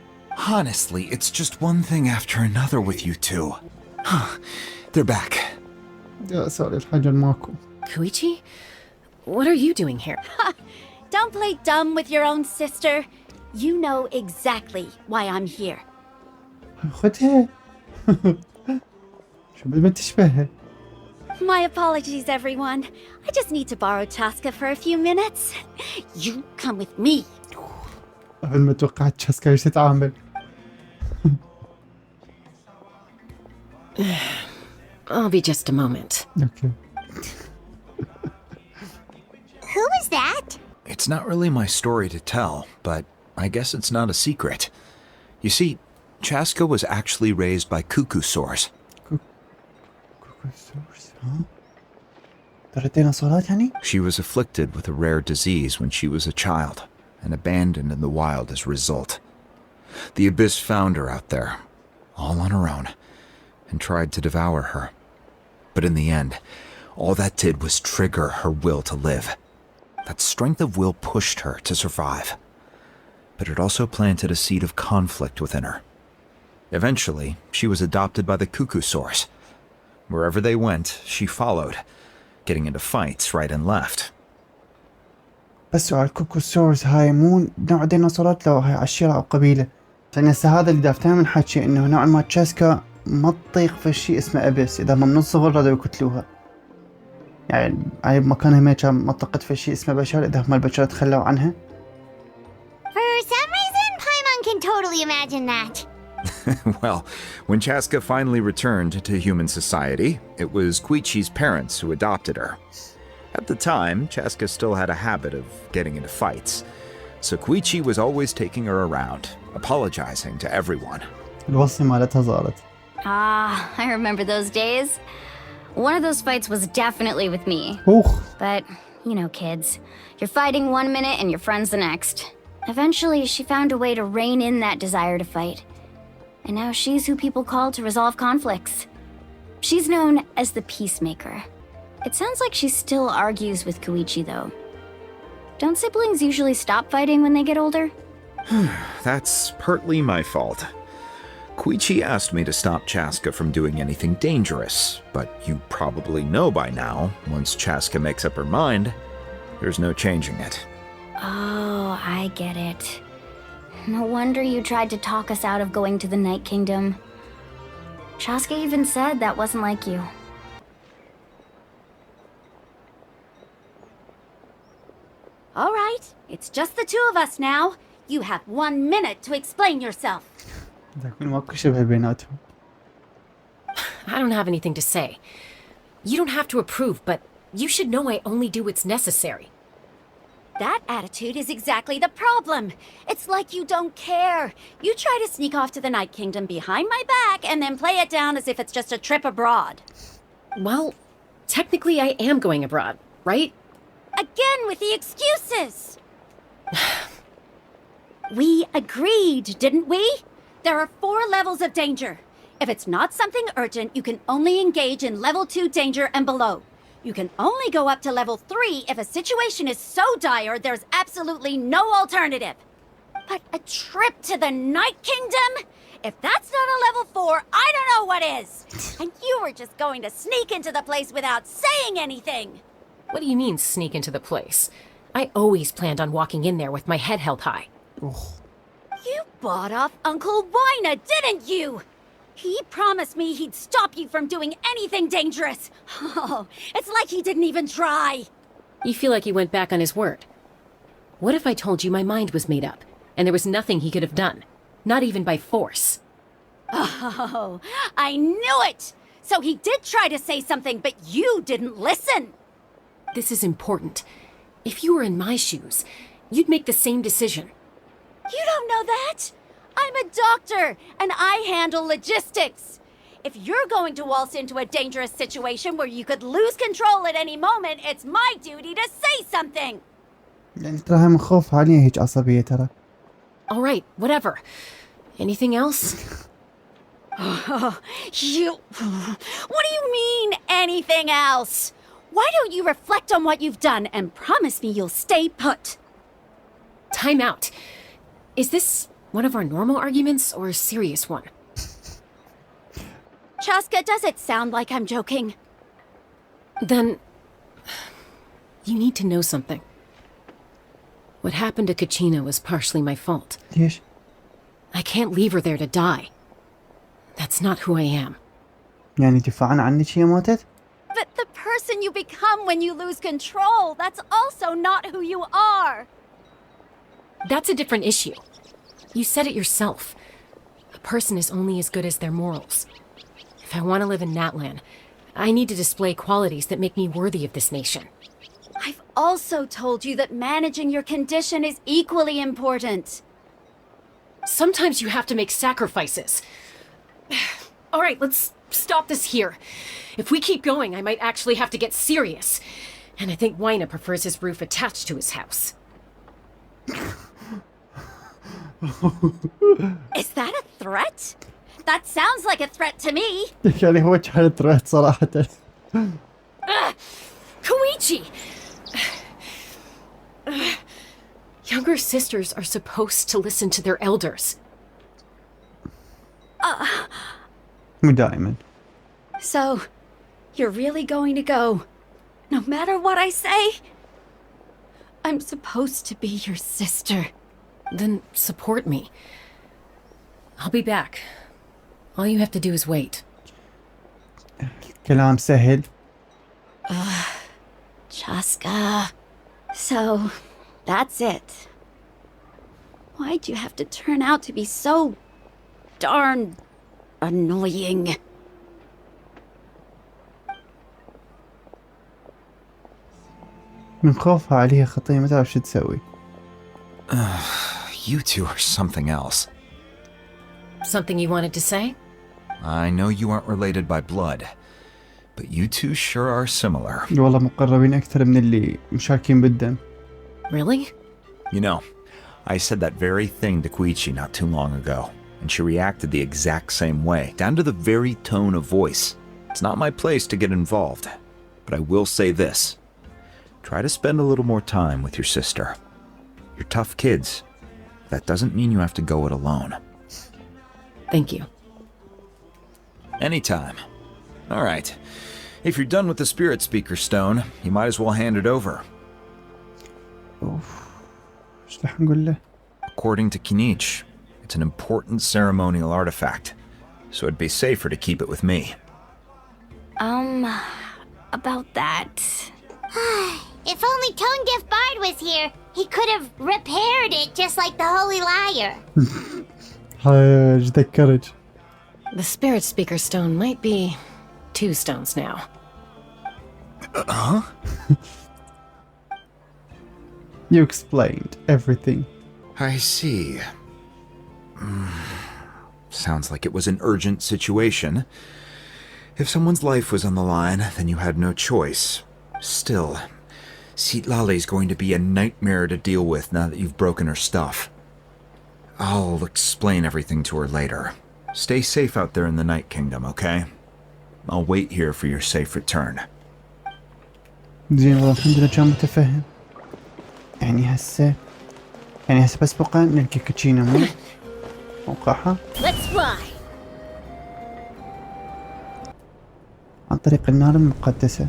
Honestly, it's just one thing after another with you two. They're back. يا سوري الحاجة ماكو. Koichi? What are you doing here? Don't play dumb with your own sister. You know exactly why I'm here. خدها. شو بدك تشبهها؟ My apologies, everyone. I just need to borrow Chaska for a few minutes. You come with me. قبل ما توقعت تشاسكا ايش تتعامل. I'll be just a moment. Okay. Who was that? It's not really my story to tell, but I guess it's not a secret. You see, Chaska was actually raised by cuckoo-saurs. Cuckoo-saurs, huh? ترى ديناصورات يعني؟ She was afflicted with a rare disease when she was a child, and abandoned in the wild as a result. The Abyss found her out there, all on her own, and tried to devour her. But in the end, all that did was trigger her will to live. That strength of will pushed her to survive. But it also planted a seed of conflict within her. Eventually, she was adopted by the cuckoo-saurs. Wherever they went, she followed, getting into fights right and left. بس سؤال كوكوسورز هاي مو نوع ديناصورات لو هاي عشيرة أو قبيلة. يعني هسه هذا اللي دافتها من حكي إنه نوعا ما تشاسكا ما تطيق في شيء اسمه أبس إذا ما من الصغر رادوا يقتلوها. يعني هاي بمكانها ما كان ما طقت في شيء اسمه بشر إذا هم البشر تخلوا عنها. For some reason, Paimon can totally imagine that. Well, when Chaska finally returned to human society, it was Koichi's parents who adopted her. At the time, Chaska still had a habit of getting into fights, so Koichi was always taking her around, apologizing to everyone. الوصي مالتها زارت. Ah, I remember those days. One of those fights was definitely with me. But, you know, kids. You're fighting one minute and your friend's the next. Eventually, she found a way to rein in that desire to fight. And now she's who people call to resolve conflicts. She's known as the Peacemaker. It sounds like she still argues with Koichi, though. Don't siblings usually stop fighting when they get older? That's partly my fault. Koichi asked me to stop Chaska from doing anything dangerous, but you probably know by now, once Chaska makes up her mind, there's no changing it. Oh, I get it. No wonder you tried to talk us out of going to the Night Kingdom. Chaska even said that wasn't like you. All right, it's just the two of us now. You have 1 minute to explain yourself. ماكو شبه بيناتهم. I don't have anything to say. You don't have to approve, but you should know I only do what's necessary. That attitude is exactly the problem. It's like you don't care. You try to sneak off to the Night Kingdom behind my back and then play it down as if it's just a trip abroad. Well, technically I am going abroad, right? Again with the excuses. We agreed, didn't we? There are 4 levels of danger. If it's not something urgent, you can only engage in level 2 danger and below. You can only go up to level 3 if a situation is so dire there's absolutely no alternative. But a trip to the Night Kingdom? If that's not a level 4, I don't know what is. And you were just going to sneak into the place without saying anything. What do you mean, sneak into the place? I always planned on walking in there with my head held high. You bought off Uncle Wina, didn't you? He promised me he'd stop you from doing anything dangerous. Oh, it's like he didn't even try. You feel like he went back on his word. What if I told you my mind was made up, and there was nothing he could have done? Not even by force. Oh, I knew it! So he did try to say something, but you didn't listen. This is important. If you were in my shoes, you'd make the same decision. You don't know that? I'm a doctor, and I handle logistics. If you're going to waltz into a dangerous situation where you could lose control at any moment, it's my duty to say something. يعني تراها من خوف عليها هيك عصبية ترى. All right, whatever. Anything else? What do you mean, anything else? Why don't you reflect on what you've done and promise me you'll stay put? Time out. Is this one of our normal arguments or a serious one? Chaska, does it sound like I'm joking? Then you need to know something. What happened to Katchina was partially my fault. ليش؟ I can't leave her there to die. That's not who I am. يعني دفاعا عنك هي ماتت؟ But the person you become when you lose control, that's also not who you are. That's a different issue. You said it yourself. A person is only as good as their morals. If I want to live in Natlan, I need to display qualities that make me worthy of this nation. I've also told you that managing your condition is equally important. Sometimes you have to make sacrifices. All right, let's stop this here. If we keep going, I might actually have to get serious. And I think Wina prefers his roof attached to his house. Is that a threat? That sounds like a threat to me. يعني هو كان ثreat صراحة. Koichi! Younger sisters are supposed to listen to their elders. مو دائما. So, you're really going to go, no matter what I say? I'm supposed to be your sister. Then support me. I'll be back. All you have to do is wait. كلام سهل. Chaska. So, that's it. Why'd you have to turn out to be so darn annoying? من خوفها عليها خطية ما تعرف شو تسوي. You two are something else. Something you wanted to say? I know you aren't related by blood, but you two sure are similar. والله مقربين أكثر من اللي مشاركين بالدم. Really? You know, I said that very thing to Koichi not too long ago, and she reacted the exact same way, down to the very tone of voice. It's not my place to get involved, but I will say this. Try to spend a little more time with your sister. You're tough kids. That doesn't mean you have to go it alone. Thank you. Anytime. All right. If you're done with the Spirit Speaker Stone, you might as well hand it over. ايش رح نقول له؟ According to Kinich, it's an important ceremonial artifact, so it'd be safer to keep it with me. About that. If only Tone Deaf Bard was here, he could have repaired it just like the Holy Liar. هاي تذكرت. The Spirit Speaker Stone might be 2 stones now. Huh? You explained everything. I see. Sounds like it was an urgent situation. If someone's life was on the line, then you had no choice. Still, Citlali's going to be a nightmare to deal with now that you've broken her stuff. I'll explain everything to her later. Stay safe out there in the Night Kingdom, okay? I'll wait here for your safe return. زين والله الحمد لله كان متفهم. يعني هسه بس بقى نلقى كاتشينا مو موقعها Let's fly. عن طريق النار المقدسة.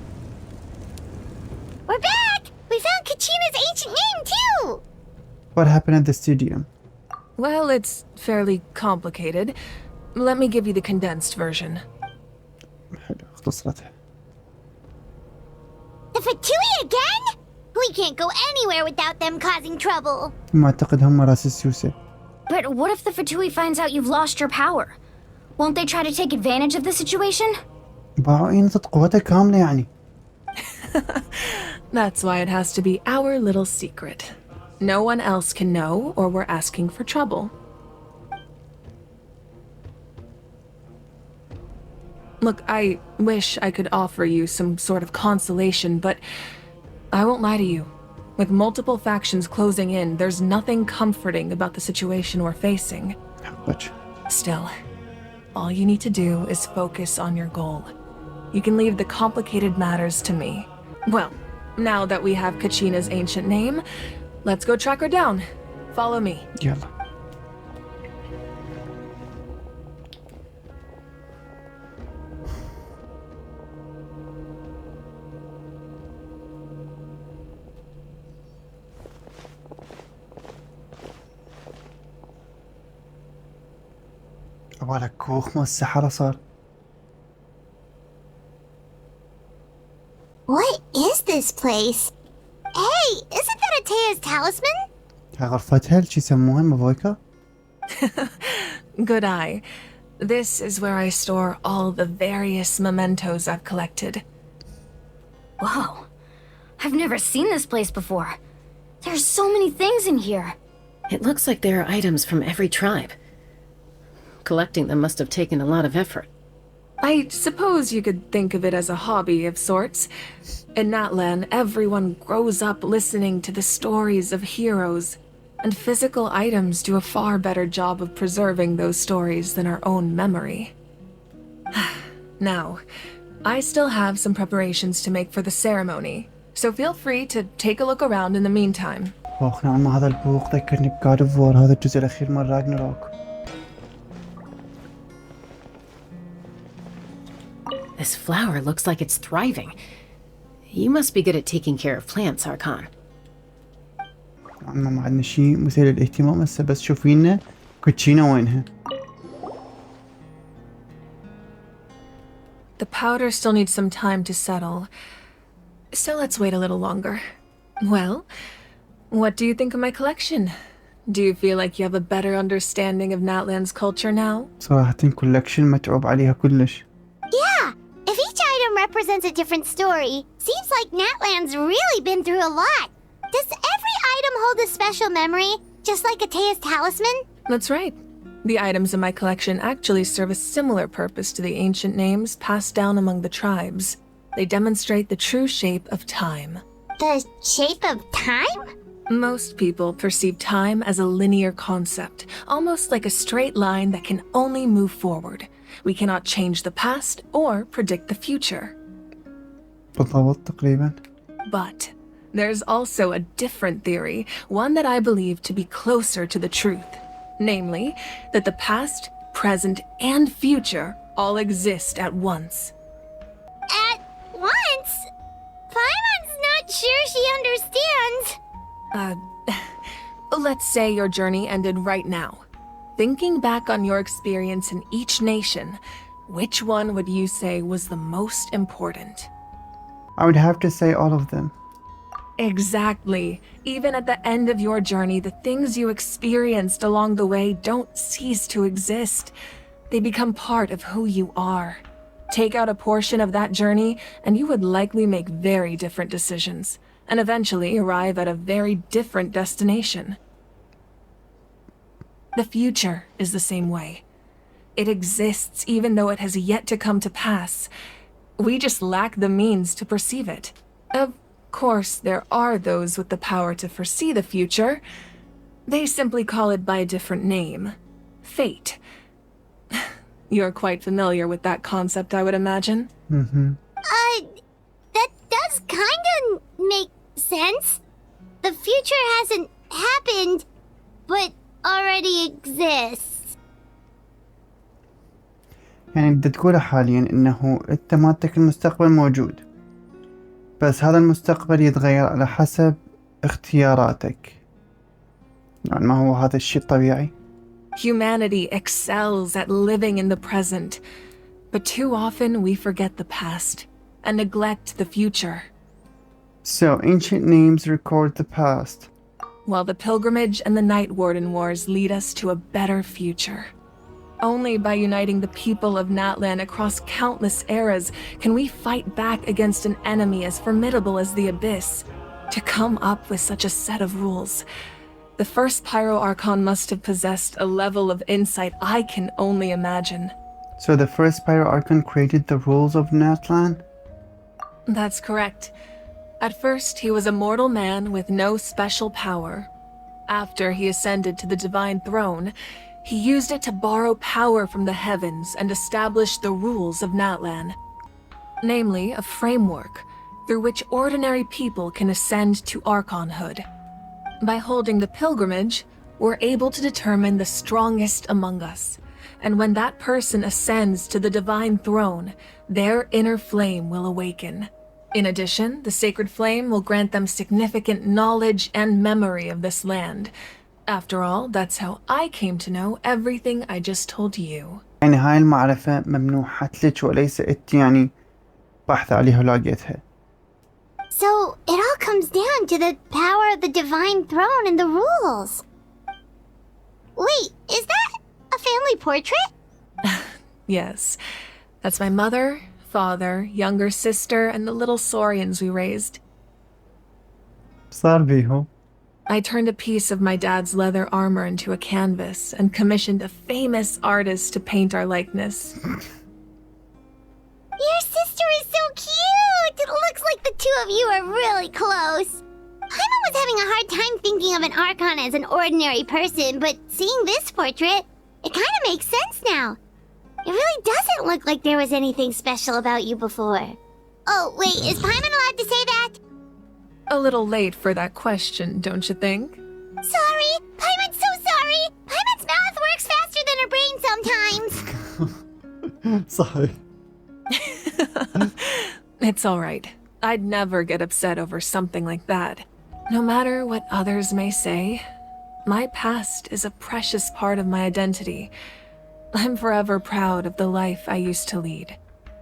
We're back! We found Kachina's ancient name too! What happened at the stadium? Well, it's fairly complicated. Let me give you the condensed version. حلو اختصرتها. The Fatui again? We can't go anywhere without them causing trouble. ما أعتقد هم راس السوسة. But what if the Fatui finds out you've lost your power? Won't they try to take advantage of the situation? باعوا قيمة قوتك كاملة يعني. That's why it has to be our little secret. No one else can know, or we're asking for trouble. Look, I wish I could offer you some sort of consolation, but I won't lie to you. With multiple factions closing in, there's nothing comforting about the situation we're facing. Still, all you need to do is focus on your goal. You can leave the complicated matters to me. Well, now that we have Kachina's ancient name, let's go track her down. Follow me. يلا. أبغى كوخ مال السحرة صار. What is this place? Hey, isn't that Atea's talisman? هاي غرفتها اللي يسموها مافويكا. Good eye. This is where I store all the various mementos I've collected. Whoa. I've never seen this place before. There's so many things in here. It looks like there are items from every tribe. Collecting them must have taken a lot of effort. I suppose you could think of it as a hobby of sorts. In Natlan, everyone grows up listening to the stories of heroes, and physical items do a far better job of preserving those stories than our own memory. Now, I still have some preparations to make for the ceremony, so feel free to take a look around in the meantime. نعم هذا البوق ذكرني بجاد اوف وور هذا الجزء الأخير من راجناروك. This flower looks like it's thriving. You must be good at taking care of plants, Archon. ما عندنا شيء مثير للاهتمام هسه بس شوفي لنا كاتشينا وينها. The powder still needs some time to settle, so let's wait a little longer. Well, what do you think of my collection? Do you feel like you have a better understanding of Natlan's culture now? صراحة كولكشن متعوب عليها كلش. Yeah, if each item represents a different story, seems like Natlan's really been through a lot. Does every item hold a special memory, just like Atea's talisman? That's right. The items in my collection actually serve a similar purpose to the ancient names passed down among the tribes. They demonstrate the true shape of time. The shape of time? Most people perceive time as a linear concept, almost like a straight line that can only move forward. We cannot change the past or predict the future. بالضبط تقريبا. But there's also a different theory, one that I believe to be closer to the truth. Namely, that the past, present, and future all exist at once. At once? Paimon's not sure she understands. Let's say your journey ended right now. Thinking back on your experience in each nation, which one would you say was the most important? I would have to say all of them. Exactly. Even at the end of your journey, the things you experienced along the way don't cease to exist. They become part of who you are. Take out a portion of that journey, and you would likely make very different decisions, and eventually arrive at a very different destination. The future is the same way. It exists even though it has yet to come to pass. We just lack the means to perceive it. Of course, there are those with the power to foresee the future. They simply call it by a different name. Fate. You're quite familiar with that concept, I would imagine. That does kinda make sense. The future hasn't happened, but already exists. يعني بدي تقولها حاليا انه انت مالتك المستقبل موجود، بس هذا المستقبل يتغير على حسب اختياراتك. يعني ما هو هذا الشيء الطبيعي؟ Humanity excels at living in the present, but too often we forget the past and neglect the future. So ancient names record the past, while the pilgrimage and the Night Warden Wars lead us to a better future. Only by uniting the people of Natlan across countless eras can we fight back against an enemy as formidable as the Abyss. To come up with such a set of rules, the first Pyro Archon must have possessed a level of insight I can only imagine. So the first Pyro Archon created the rules of Natlan? That's correct. At first, he was a mortal man with no special power. After he ascended to the Divine Throne, he used it to borrow power from the heavens and establish the rules of Natlan. Namely, a framework through which ordinary people can ascend to Archonhood. By holding the pilgrimage, we're able to determine the strongest among us. And when that person ascends to the Divine Throne, their inner flame will awaken. In addition, the sacred flame will grant them significant knowledge and memory of this land. After all, that's how I came to know everything I just told you. يعني هاي المعرفة ممنوحة لك وليس انت يعني بحث عليها ولاقيتها. So it all comes down to the power of the Divine Throne and the rules. Wait, is that a family portrait? Yes. That's my mother, father, younger sister, and the little Saurians we raised. صار بيهم. I turned a piece of my dad's leather armor into a canvas and commissioned a famous artist to paint our likeness. Your sister is so cute! It looks like the two of you are really close. Paimon was having a hard time thinking of an Archon as an ordinary person, but seeing this portrait, it kind of makes sense now. It really doesn't look like there was anything special about you before. Oh, wait, is Paimon allowed to say that? A little late for that question, don't you think? Sorry! Paimon's so sorry! Paimon's mouth works faster than her brain sometimes! Sorry. It's all right. I'd never get upset over something like that. No matter what others may say, my past is a precious part of my identity. I'm forever proud of the life I used to lead.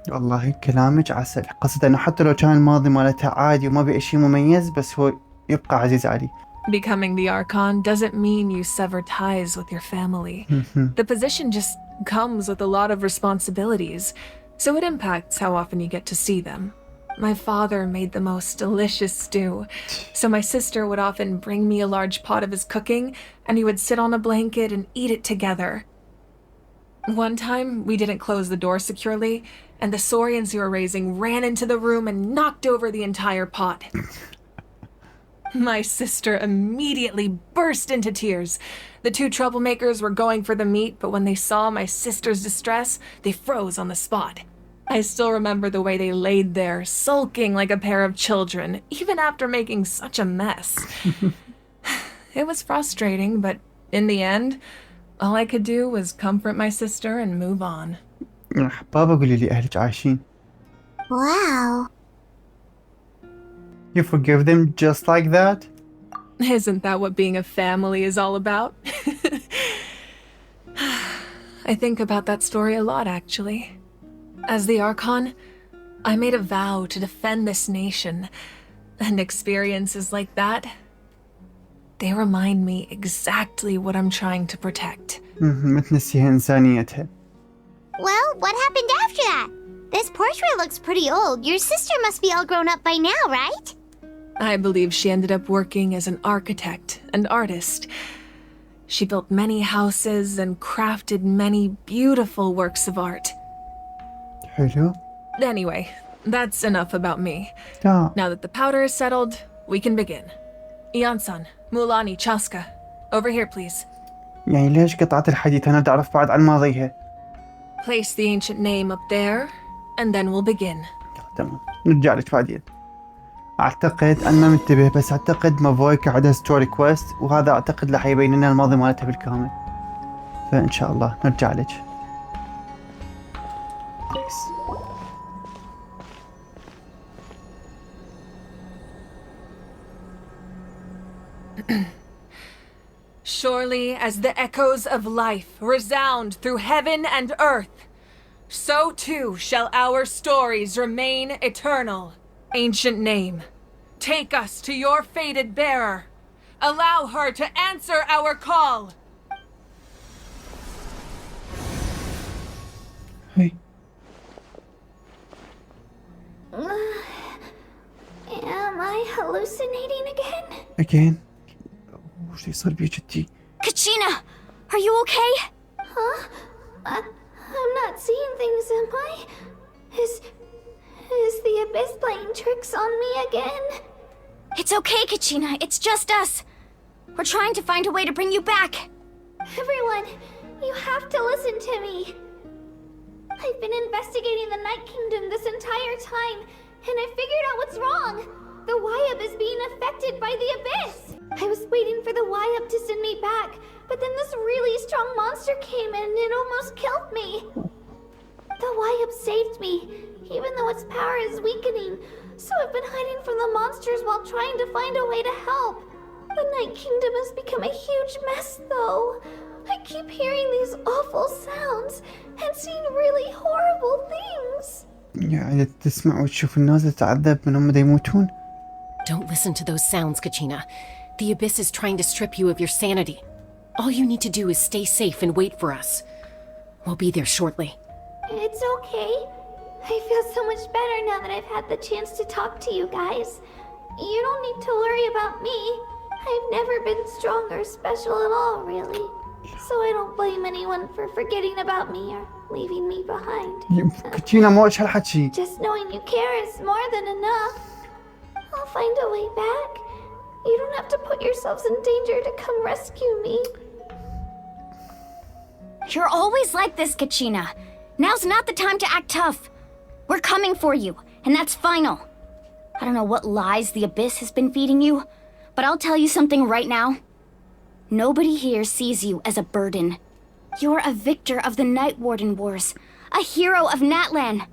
والله كلامك عسل. قصد انه حتى لو كان الماضي مالتها عادي وما بأي شيء مميز بس هو يبقى عزيز علي. Becoming the Archon doesn't mean you sever ties with your family. The position just comes with a lot of responsibilities, so it impacts how often you get to see them. My father made the most delicious stew, so my sister would often bring me a large pot of his cooking, and we would sit on a blanket and eat it together. One time, we didn't close the door securely, and the Saurians we were raising ran into the room and knocked over the entire pot. My sister immediately burst into tears. The two troublemakers were going for the meat, but when they saw my sister's distress, they froze on the spot. I still remember the way they laid there, sulking like a pair of children, even after making such a mess. It was frustrating, but in the end, all I could do was comfort my sister and move on. بابا قولي لي أهلك عايشين. Wow. You forgive them just like that? Isn't that what being a family is all about? I think about that story a lot, actually. As the Archon, I made a vow to defend this nation, and experiences like that, they remind me exactly what I'm trying to protect. ما تنسيها إنسانيتها. Well, what happened after that? This portrait looks pretty old. Your sister must be all grown up by now, right? I believe she ended up working as an architect and artist. She built many houses and crafted many beautiful works of art. حلو. Anyway, that's enough about me. Yeah. Now that the powder is settled, we can begin. Ian-san, Mulani, Chaska, over here please. يعني ليش قطعت الحديث؟ أنا بدي أعرف بعد عن ماضيها. Place the ancient name up there, and then we'll begin. تمام، نرجع لك بعدين. أعتقد أنا ما منتبه، بس أعتقد مافويكا عندها ستوري كويست، وهذا أعتقد راح يبين لنا الماضي مالتها بالكامل. فإن شاء الله نرجع لك. Surely as the echoes of life resound through heaven and earth, so too shall our stories remain eternal. Ancient name, take us to your fated bearer. Allow her to answer our call. Hey. Am I hallucinating again? Again? وش يصير بيك انتي؟ Kachina, are you okay? Huh? I'm not seeing things, am I? Is the Abyss playing tricks on me again? It's okay, Kachina. It's just us. We're trying to find a way to bring you back. Everyone, you have to listen to me. I've been investigating the Night Kingdom this entire time, and I figured out what's wrong. The Wyab is being affected by the Abyss. I was waiting for the Wyab to send me back, but then this really strong monster came in and it almost killed me. The Wyab saved me, even though its power is weakening, so I've been hiding from the monsters while trying to find a way to help. The Night Kingdom has become a huge mess, though. I keep hearing these awful sounds and seeing really horrible things. يعني تسمع وتشوف الناس تتعذب من هم يموتون. Don't listen to those sounds, Kachina. The Abyss is trying to strip you of your sanity. All you need to do is stay safe and wait for us. We'll be there shortly. It's okay. I feel so much better now that I've had the chance to talk to you guys. You don't need to worry about me. I've never been strong or special at all, really. So I don't blame anyone for forgetting about me or leaving me behind. كاتشينا مو ايش هالحكي. Just knowing you care is more than enough. I'll find a way back. You don't have to put yourselves in danger to come rescue me. You're always like this, Kachina. Now's not the time to act tough. We're coming for you, and that's final. I don't know what lies the Abyss has been feeding you, but I'll tell you something right now. Nobody here sees you as a burden. You're a victor of the Night Warden Wars, a hero of Natlan.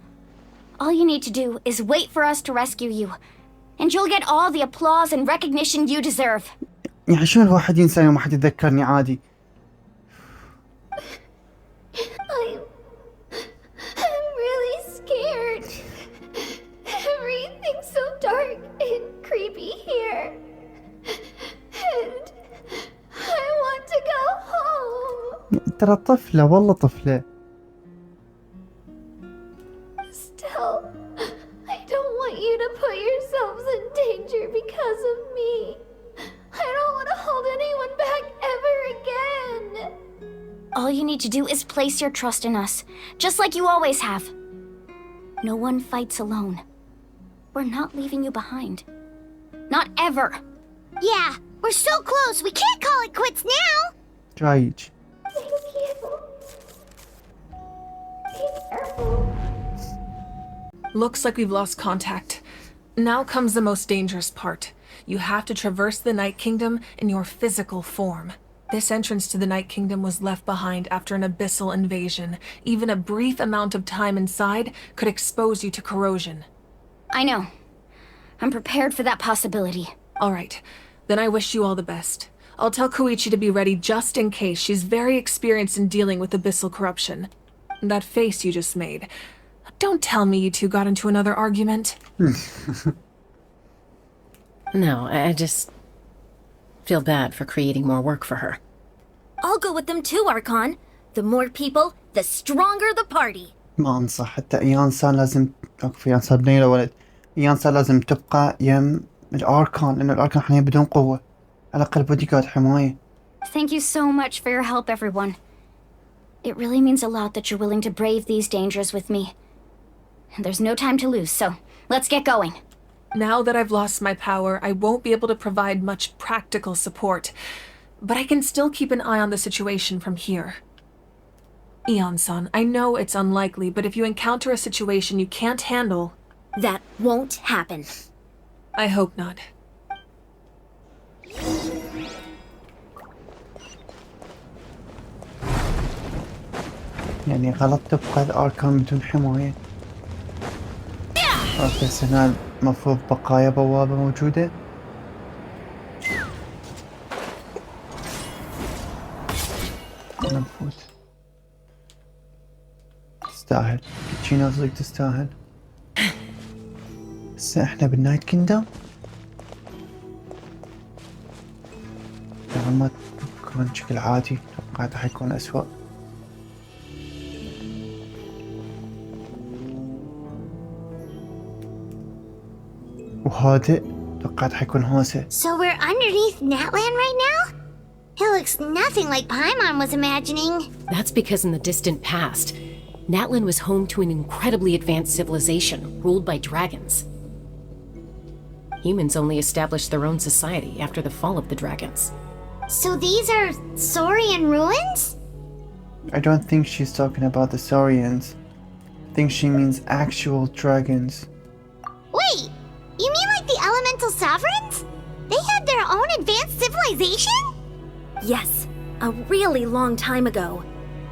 All you need to do is wait for us to rescue you, and you'll get all the applause and recognition you deserve. يعني شلون الواحد ينساني وما حد يتذكرني عادي؟ I'm really scared. Everything's so dark and creepy here. And I want to go home. ترى طفلة والله طفلة. Still, I don't want you to put yourselves in danger because of me. I don't want to hold anyone back ever again. All you need to do is place your trust in us, just like you always have. No one fights alone. We're not leaving you behind. Not ever. Yeah, we're so close. We can't call it quits now. جايج. Thank you. Be careful. Looks like we've lost contact. Now comes the most dangerous part. You have to traverse the Night Kingdom in your physical form. This entrance to the Night Kingdom was left behind after an abyssal invasion. Even a brief amount of time inside could expose you to corrosion. I know. I'm prepared for that possibility. All right. Then I wish you all the best. I'll tell Koichi to be ready just in case. She's very experienced in dealing with abyssal corruption. That face you just made. Don't tell me you two got into another argument. No, I just feel bad for creating more work for her. I'll go with them too, Archon. The more people, the stronger the party. ما أنصح حتى إيانسان لازم في إيانسان بنية ولد إيانسان لازم تبقى يم الأركان لأن الأركان حاليا بدون قوة على الأقل بودي جارد حماية. Thank you so much for your help, everyone. It really means a lot that you're willing to brave these dangers with me. And there's no time to lose, so let's get going. Now that I've lost my power, I won't be able to provide much practical support. But I can still keep an eye on the situation from here. Eon-san, I know it's unlikely, but if you encounter a situation you can't handle... That won't happen. I hope not. يعني غلط تبقى الأركان بدون حماية. اوكي هنا المفروض بقايا بوابة موجودة. نفوت. تستاهل. كاتشينا صدق تستاهل. هسه احنا بالنايت كيندم. ما تكون بشكل عادي توقعت حيكون أسوأ. وهادئ توقعت حيكون هوسة. So we're underneath Natlan right now? It looks nothing like Paimon was imagining. That's because in the distant past, Natlan was home to an incredibly advanced civilization ruled by dragons. Humans only established their own society after the fall of the dragons. So these are Saurian ruins? I don't think she's talking about the Saurians. I think she means actual dragons. Wait, you mean like the elemental sovereigns? They had their own advanced civilization? Yes, a really long time ago.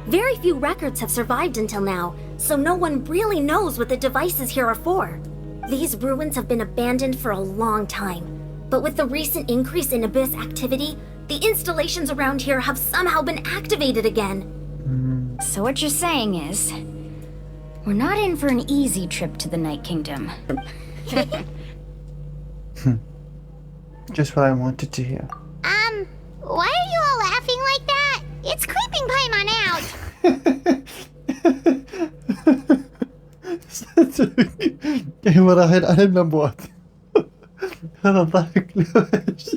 Very few records have survived until now, so no one really knows what the devices here are for. These ruins have been abandoned for a long time, but with the recent increase in Abyss activity, the installations around here have somehow been activated again. So what you're saying is, we're not in for an easy trip to the Night Kingdom. Just what I wanted to hear. Why are you all laughing like that? It's creeping Paimon out. كيف راح على النبوات هذا الضحك ليش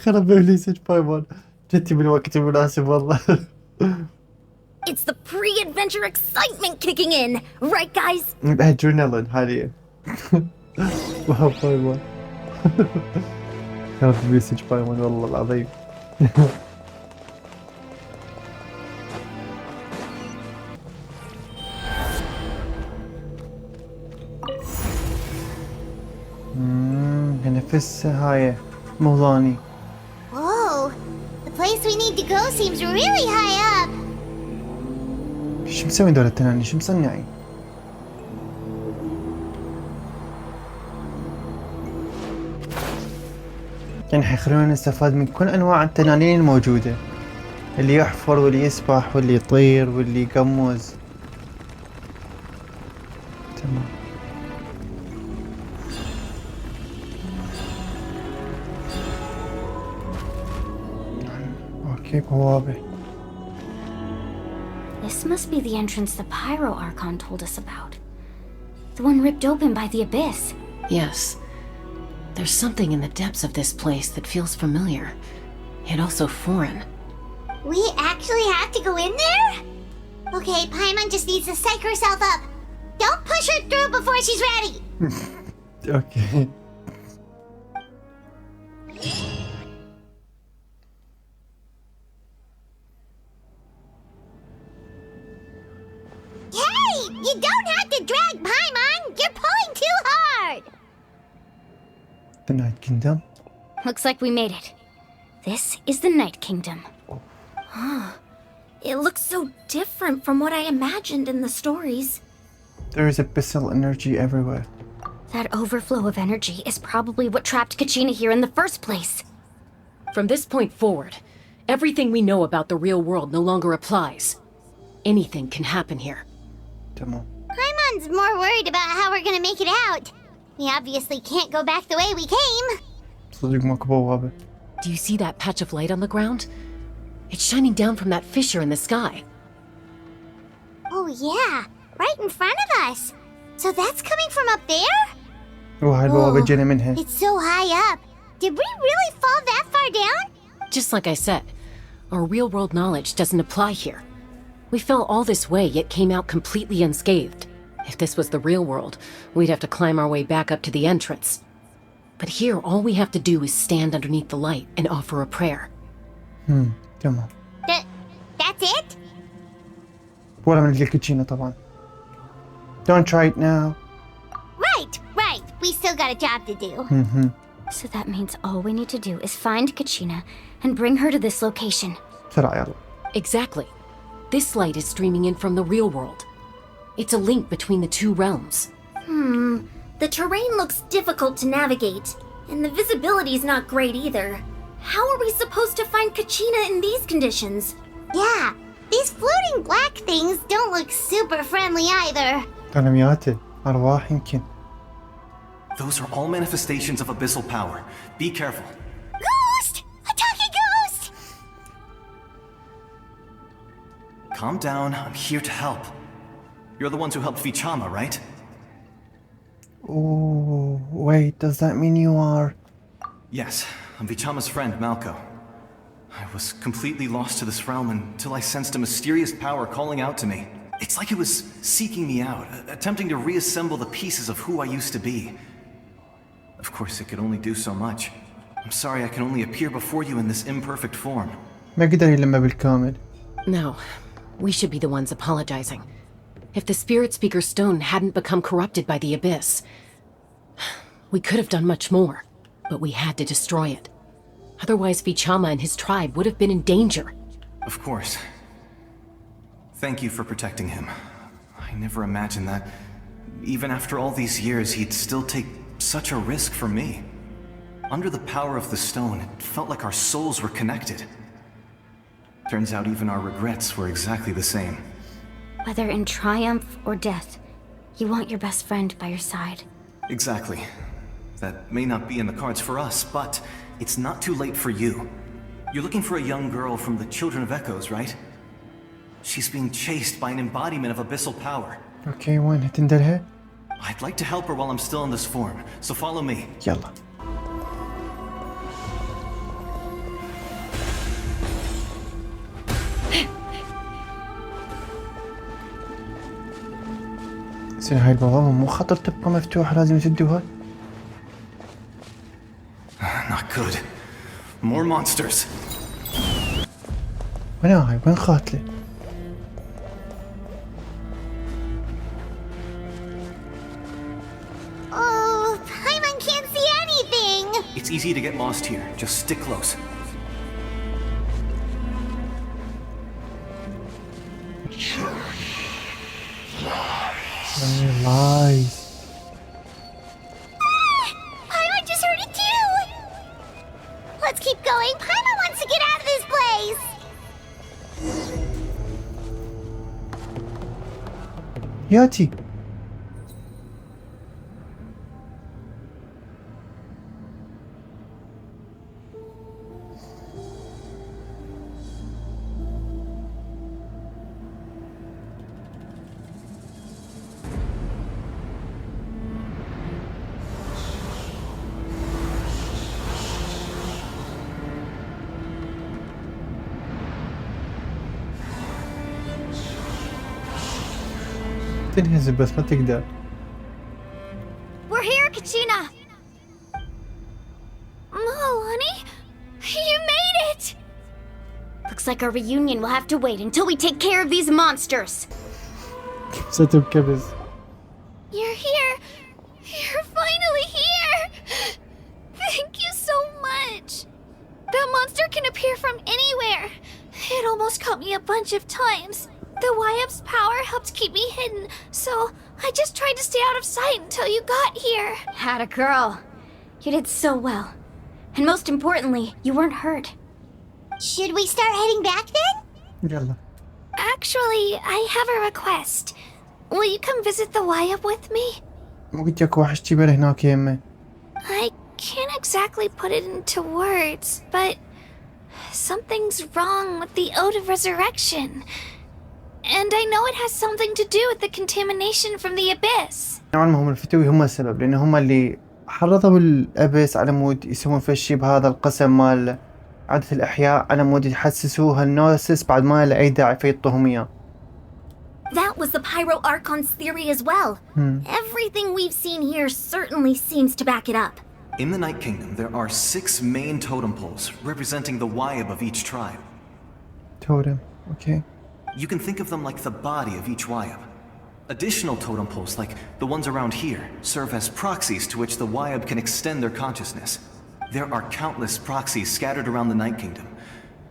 خرب لي سج بايمون جتي بالوقت المناسب والله. It's the pre-adventure excitement kicking in, right guys? adrenaline حاليا. واو بايمون خرب لي سج بايمون والله العظيم. نفس هاي موضاني. Whoa, the place we need to go seems really high up. شو مسوين دول التناني؟ شو مصنعين؟ يعني حيخلونا نستفاد من كل انواع التنانين الموجودة، اللي يحفر واللي يسبح واللي يطير واللي يقمز. تمام. اوكي بوابة. This must be the entrance the Pyro Archon told us about. The one ripped open by the Abyss. Yes. There's something in the depths of this place that feels familiar, yet also foreign. We actually have to go in there? Okay, Paimon just needs to psych herself up. Don't push her through before she's ready. Okay. You don't have to drag Paimon! You're pulling too hard! The Night Kingdom. Looks like we made it. This is the Night Kingdom. It looks so different from what I imagined in the stories. There is abyssal energy everywhere. That overflow of energy is probably what trapped Katchina here in the first place. From this point forward, everything we know about the real world no longer applies. Anything can happen here. تمام. Paimon's more worried about how we're gonna make it out. We obviously can't go back the way we came. صدق ماكو بوابة. Do you see that patch of light on the ground? It's shining down from that fissure in the sky. Oh yeah, right in front of us. So that's coming from up there? وهاي البوابة جينا منها. It's so high up. Did we really fall that far down? Just like I said, our real-world knowledge doesn't apply here. We fell all this way, yet came out completely unscathed. If this was the real world, we'd have to climb our way back up to the entrance. But here, all we have to do is stand underneath the light and offer a prayer. تمام. That's it? ولا من الكاتشينا طبعا. Don't try it now. Right. We still got a job to do. So that means all we need to do is find Katchina and bring her to this location. بسرعة يلا. Exactly. This light is streaming in from the real world. It's a link between the two realms. The terrain looks difficult to navigate, and the visibility's not great either. How are we supposed to find Katchina in these conditions? Yeah, these floating black things don't look super friendly either. تنميات أرواح يمكن. Those are all manifestations of abyssal power. Be careful. Ghost! Attacking ghost! Calm down, I'm here to help. You're the ones who helped Vichama, right? Oh, wait, does that mean you are... Yes, I'm Vichama's friend, Malco. I was completely lost to this realm until I sensed a mysterious power calling out to me. It's like it was seeking me out, attempting to reassemble the pieces of who I used to be. Of course, it could only do so much. I'm sorry I can only appear before you in this imperfect form. ما قدر يلمها بالكامل. No, we should be the ones apologizing. If the Spirit Speaker Stone hadn't become corrupted by the Abyss, we could have done much more, but we had to destroy it. Otherwise, Vichama and his tribe would have been in danger. Of course. Thank you for protecting him. I never imagined that, even after all these years, he'd still take such a risk for me. Under the power of the stone, it felt like our souls were connected. Turns out even our regrets were exactly the same. Whether in triumph or death, you want your best friend by your side. Exactly. That may not be in the cards for us, but it's not too late for you. You're looking for a young girl from the Children of Echoes, right? She's being chased by an embodiment of abyssal power. Okay, وين هتندلها؟ I'd like to help her while I'm still in this form, so follow me. يلا. يصير هاي البوابة مو خطر تبقى مفتوحة لازم يسدوها؟ Not good. More monsters. وين هاي؟ وين قاتلة؟ Oh, Paimon can't see anything! It's easy to get lost here. Just stick close. Lies. Paimon just heard it too! Let's keep going. Paimon wants to get out of this place! ياتي. تنهزم بس ما تقدر. We're here, Katchina! Honey? You made it! Looks like our reunion will have to wait until we take care of these monsters. ست بكبز. You're here. You're finally here. Thank you so much. That monster can appear from anywhere. It almost caught me a bunch of times. The YF's power helped keep me hidden, so I just tried to stay out of sight until you got here. Atta girl. You did so well. And most importantly, you weren't hurt. Should we start heading back then? يلا. Actually, I have a request. Will you come visit the YF with me? قلت لك وحشتي بلا هناك يمه. I can't exactly put it into words, but something's wrong with the Ode of Resurrection. And I know it has something to do with the contamination from the Abyss. نوعا ما هم الفتوي هم السبب، لأن هم اللي حرضوا الأبس على مود يسوون فشي بهذا القسم مال عادة الإحياء على مود يحسسوها النوسس بعد ما له أي داعي فيطهم إياه. That was the Pyro Archon's theory as well. Everything we've seen here certainly seems to back it up. In the Night Kingdom, there are 6 main totem poles representing the Wyab of each tribe. Totem, okay. You can think of them like the body of each Wyab. Additional totem poles, like the ones around here, serve as proxies to which the Wyab can extend their consciousness. There are countless proxies scattered around the Night Kingdom.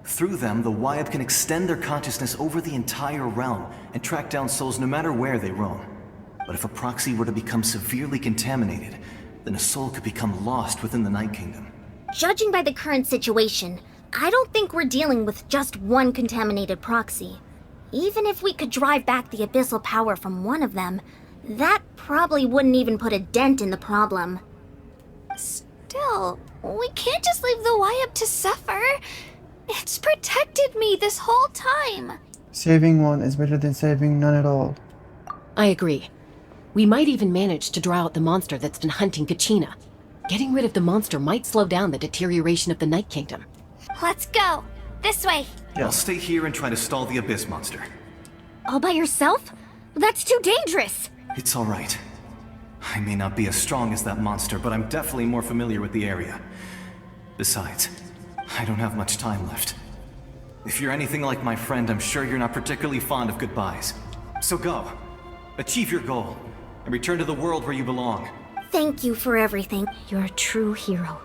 Through them, the Wyab can extend their consciousness over the entire realm and track down souls no matter where they roam. But if a proxy were to become severely contaminated, then a soul could become lost within the Night Kingdom. Judging by the current situation, I don't think we're dealing with just one contaminated proxy. Even if we could drive back the abyssal power from one of them, that probably wouldn't even put a dent in the problem. Still, we can't just leave the YF to suffer. It's protected me this whole time. Saving one is better than saving none at all. I agree. We might even manage to draw out the monster that's been hunting Katchina. Getting rid of the monster might slow down the deterioration of the Night Kingdom. Let's go. This way. I'll stay here and try to stall the Abyss monster. All by yourself? That's too dangerous. It's all right. I may not be as strong as that monster, but I'm definitely more familiar with the area. Besides, I don't have much time left. If you're anything like my friend, I'm sure you're not particularly fond of goodbyes. So go. Achieve your goal, and return to the world where you belong. Thank you for everything. You're a true hero.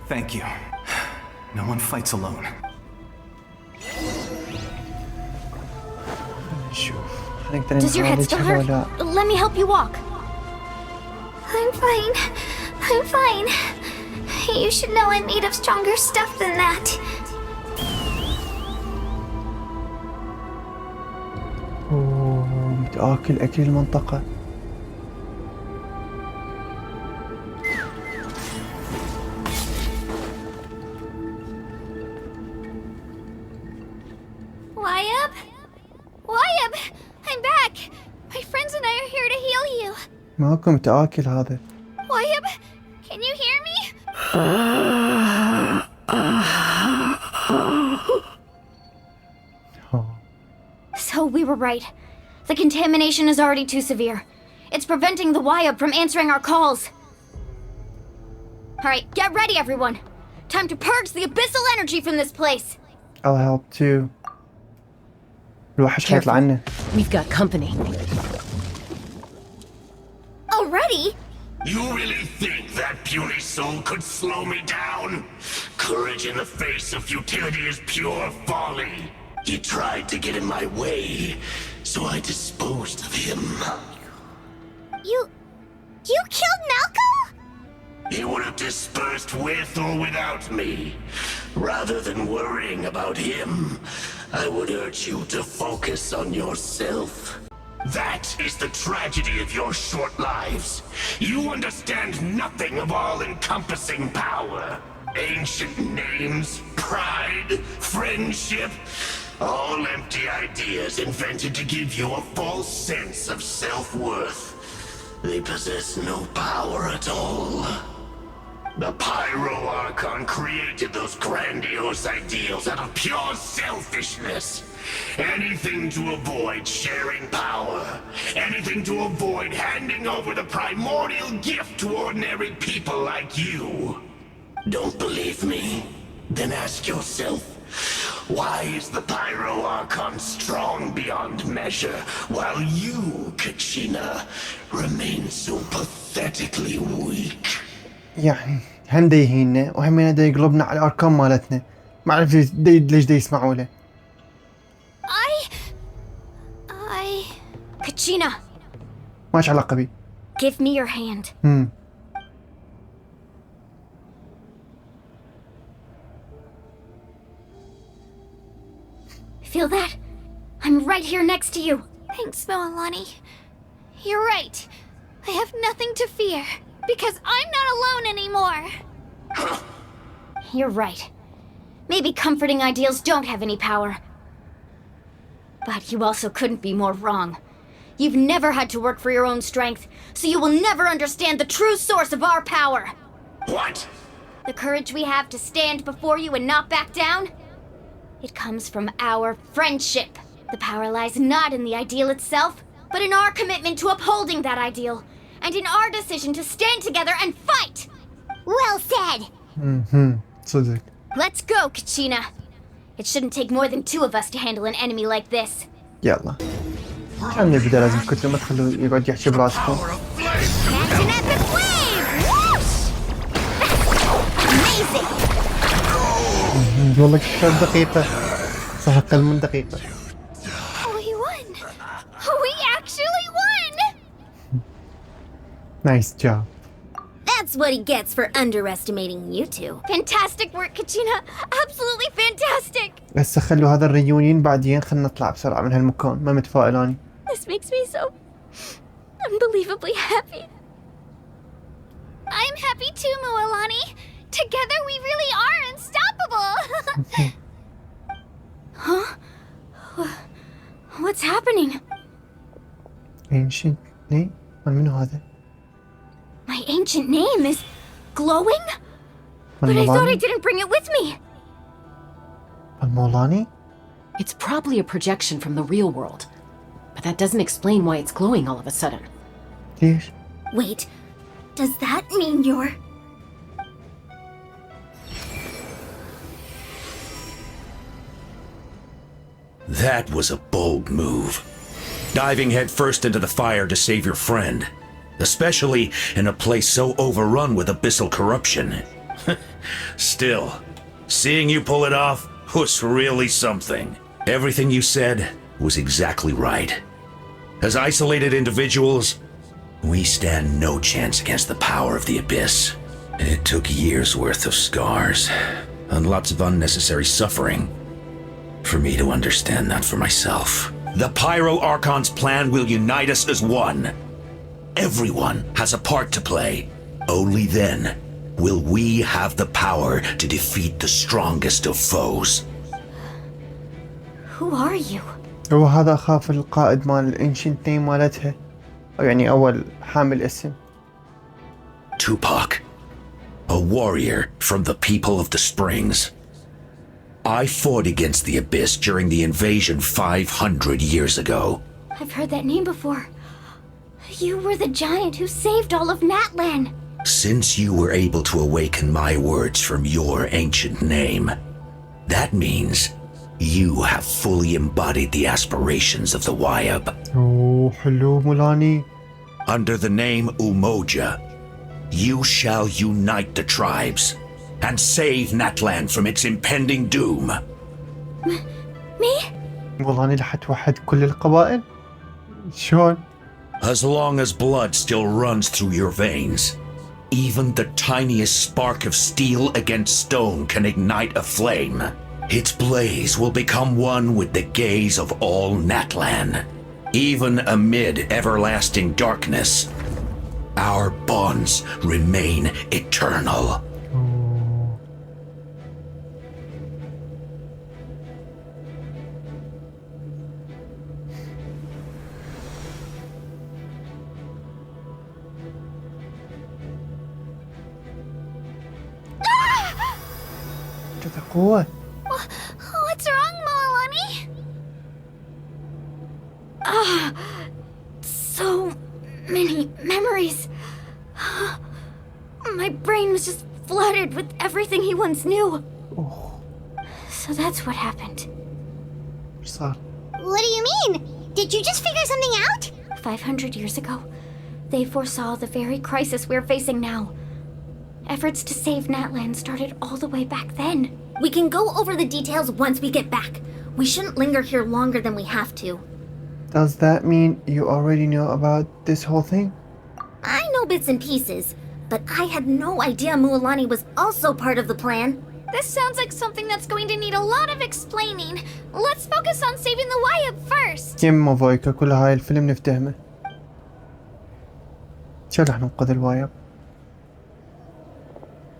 Thank you. No one fights alone. Does your head still hurt? Let me help you walk. I'm fine. I'm fine. You should know I'm made of stronger stuff than that. أوه متآكل أكل المنطقة. Wyab? Wyab! I'm back! My friends and I are here to heal you. ماكو متآكل هذا. Wyab, can you hear me? So we were right. The contamination is already too severe. It's preventing the Wyab from answering our calls. Alright, get ready everyone. Time to purge the abyssal energy from this place. I'll help too. الوحش حيطلع عنا. We've got company. Already? You really think that puny soul could slow me down? Courage in the face of futility is pure folly. He tried to get in my way, so I disposed of him. You killed Malcolm? He would have dispersed with or without me. Rather than worrying about him, I would urge you to focus on yourself. That is the tragedy of your short lives. You understand nothing of all-encompassing power. Ancient names, pride, friendship, all empty ideas invented to give you a false sense of self-worth. They possess no power at all. The Pyro Archon created those grandiose ideals out of pure selfishness. Anything to avoid sharing power. Anything to avoid handing over the primordial gift to ordinary people like you. Don't believe me? Then ask yourself, Why is the Pyro Archon strong beyond measure, while you, Kachina, remain so pathetically weak? يعني هم دا يهيننا وهم دا يقلبنا على الاركان مالتنا. ما اعرف ليش دا يسمعوا له. Kachina, ماش علاقة بي. give me your hand. Feel that? I'm right here next to you. Thanks, Moalani. You're right. I have nothing to fear, because I'm not alone anymore. You're right. Maybe comforting ideals don't have any power. But you also couldn't be more wrong. You've never had to work for your own strength, so you will never understand the true source of our power. What? The courage we have to stand before you and not back down? It comes from our friendship. The power lies not in the ideal itself, but in our commitment to upholding that ideal, and in our decision to stand together and fight! Well said! صدق. Let's go, Kachina. It shouldn't take more than two of us to handle an enemy like this. يلا. كان من البداية لازم كنتوا ما تخلوه يقعد يحكي براسكم. Catch an epic wave! Whoosh! Amazing! والله كم دقيقة. صح أقل من دقيقة. We won! We actually won! Nice job. That's what he gets for underestimating you two. Fantastic work, Kachina. Absolutely fantastic. هسه خلوا هذا الريونين بعدين خلنا نطلع بسرعة من هالمكان. ما متفائل أني. This makes me so unbelievably happy. I'm happy too, Moalani. Together we really are unstoppable. Huh? What's happening? ancient name? منو هذا؟ My ancient name is glowing? But I thought I didn't bring it with me. المولاني? It's probably a projection from the real world. But that doesn't explain why it's glowing all of a sudden. ليش؟ Wait, does that mean you're... That was a bold move. Diving headfirst into the fire to save your friend. Especially in a place so overrun with abyssal corruption. Still, seeing you pull it off was really something. Everything you said was exactly right. As isolated individuals, we stand no chance against the power of the Abyss. It took years' worth of scars and lots of unnecessary suffering for me to understand that for myself. The Pyro Archon's plan will unite us as one. Everyone has a part to play. Only then will we have the power to defeat the strongest of foes. Who are you? هو هذا أخاف القائد مال الانشنت نيم مالتها. أو يعني أول حامل اسم. Tupac, a warrior from the people of the Springs. I fought against the Abyss during the invasion 500 years ago. I've heard that name before. You were the giant who saved all of Natlan. Since you were able to awaken my words from your ancient name, that means you have fully embodied the aspirations of the Wyab. Oh, hello, Mulani. Under the name Umoja, you shall unite the tribes and save Natlan from its impending doom. Me? Mulani رح توحد كل القبائل؟ شلون؟ As long as blood still runs through your veins, even the tiniest spark of steel against stone can ignite a flame. Its blaze will become one with the gaze of all Natlan. Even amid everlasting darkness, our bonds remain eternal. قوة. What's wrong, Moalani? So many memories. My brain was just flooded with everything he once knew. So that's what happened. صار What do you mean? Did you just figure something out? 500 years ago, they foresaw the very crisis we're facing now. Efforts to save Natlan started all the way back then. We can go over the details once we get back. We shouldn't linger here longer than we have to. Does that mean you already know about this whole thing? I know bits and pieces, but I had no idea Mualani was also part of the plan. This sounds like something that's going to need a lot of explaining. Let's focus on saving the Wyab first. يم مافويكا كل هاي الفيلم نفتهمه. شو رح ننقذ الوايب؟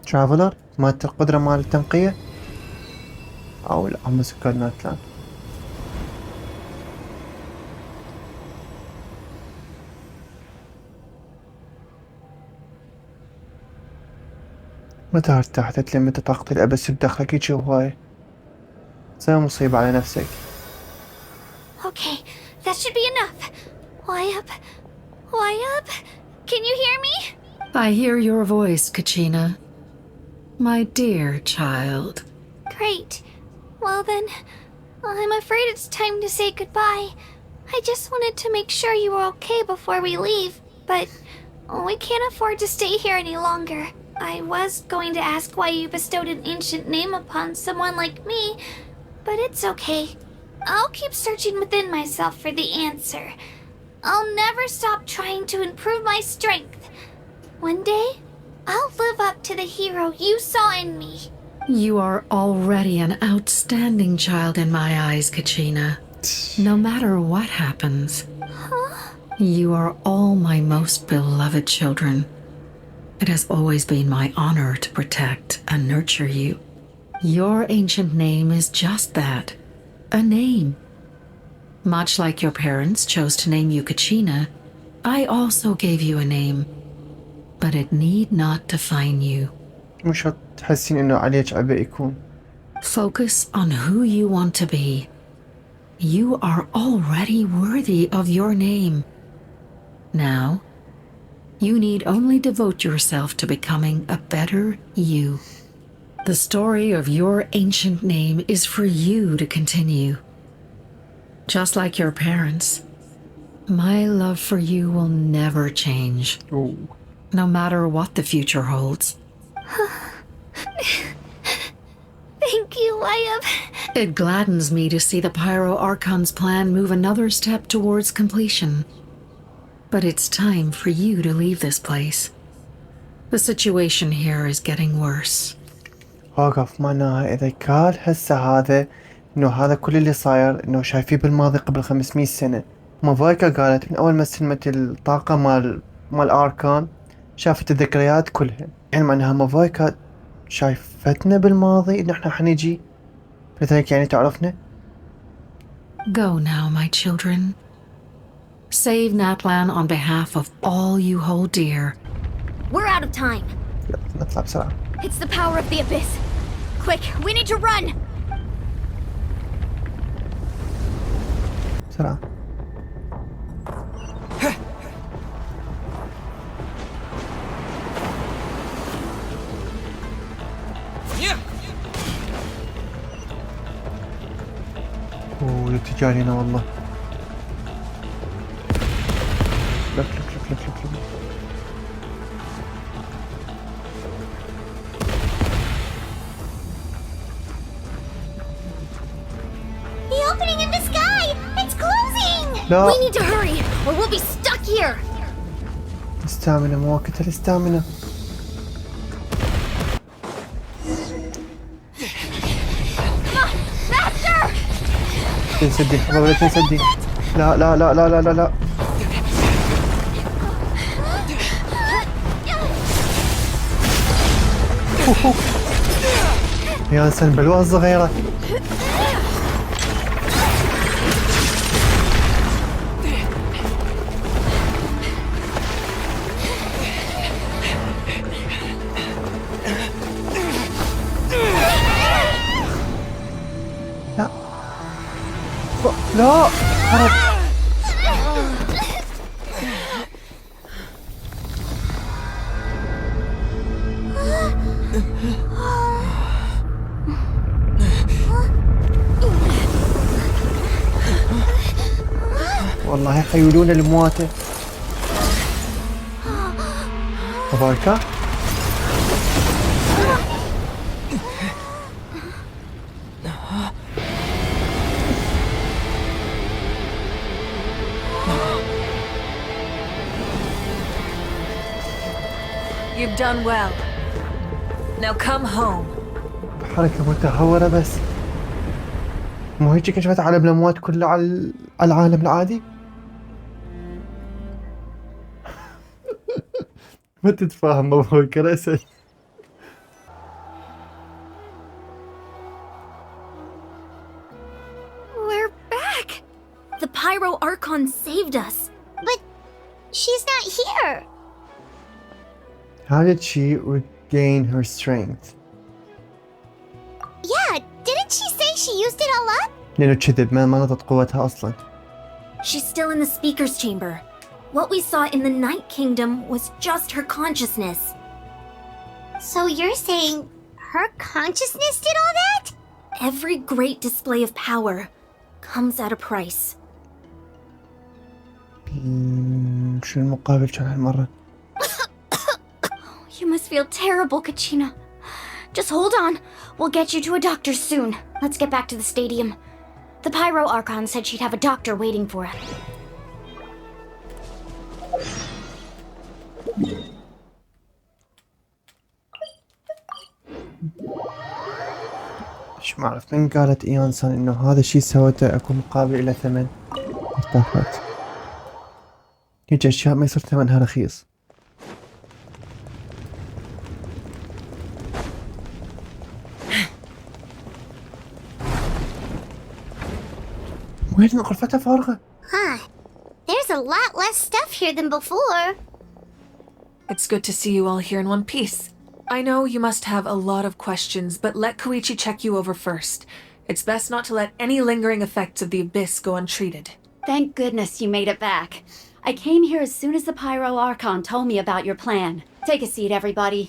ترافلر مالت القدرة مال التنقية؟ أو لا هم سكان ناتلان. متى ارتحت لمتى طاقة الأبس بدخلك يجي هواية؟ سوي مصيبة على نفسك. Okay, that should be enough. Wyab? Wyab? Can you hear me? I hear your voice, Katchina. My dear child. Great. Well then, I'm afraid it's time to say goodbye. I just wanted to make sure you were okay before we leave, but we can't afford to stay here any longer. I was going to ask why you bestowed an ancient name upon someone like me, but it's okay. I'll keep searching within myself for the answer. I'll never stop trying to improve my strength. One day, I'll live up to the hero you saw in me. You are already an outstanding child in my eyes, Katchina. No matter what happens, you are all my most beloved children. It has always been my honor to protect and nurture you. Your ancient name is just that, a name. Much like your parents chose to name you Katchina, I also gave you a name, but it need not define you. مش تحسين إنه عليك عبء يكون. Focus on who you want to be. You are already worthy of your name. Now, you need only devote yourself to becoming a better you. The story of your ancient name is for you to continue. Just like your parents, my love for you will never change. No matter what the future holds. Thank you, Wyab. It gladdens me to see the Pyro Archon's plan move another step towards completion. But it's time for you to leave this place. The situation here is getting worse. واقف معناها إذا كان هسه هذا إنه هذا كل اللي صاير إنه شايفيه بالماضي قبل 500 سنة. مافويكا قالت من أول ما استلمت الطاقة مال أركان شافت الذكريات كلها. يعني معناها مافويكا شايفتنا بالماضي إنه إحنا حنيجي مثلك يعني تعرفنا. Go now, my children. Save Natlan on behalf of all you hold dear. We're out of time. نطلع بسرعة. It's the power of the abyss. Quick, we need to run. بسرعة. اوه تجاري هنا والله. لف لف لف لف لف لف. The opening in the sky! It's closing! لا. We need to hurry, or we'll be stuck here. استامنا مو وقت الاستامنا. تنسدي ولا تنسدي. لا لا لا لا لا لا لا. يا سنبلوة الصغيرة. لا لا هرب. والله يحيلون المواتى. مافويكا You've done well. Now come home. حركة متهورة بس. مو هيك كشفت عالم الأموات كله على العالم العادي؟ ما تتفاهم مافويكا رأسا. We're back! The Pyro Archon saved us. But she's not here. How did she regain her strength? Yeah, didn't she say she used it all up? لأنه كذب ما نضت قوتها أصلا. She's still in the speaker's chamber. What we saw in the Night Kingdom was just her consciousness. So you're saying her consciousness did all that? Every great display of power comes at a price. شو المقابل كان هالمرة؟ You must feel terrible, Katchina. Just hold on. We'll get you to a doctor soon. Let's get back to the stadium. The Pyro Archon said she'd have a doctor waiting for us. مش معرف من قالت إيانسان إنه هذا الشي سوته أكو مقابل إلى ثمن. ارتاحت. هيج أشياء ما يصير ثمنها رخيص. وين غرفتها فارغة؟ Huh. There's a lot less stuff here than before. It's good to see you all here in one piece. I know you must have a lot of questions, but let Koichi check you over first. It's best not to let any lingering effects of the Abyss go untreated. Thank goodness you made it back. I came here as soon as the Pyro Archon told me about your plan. Take a seat, everybody.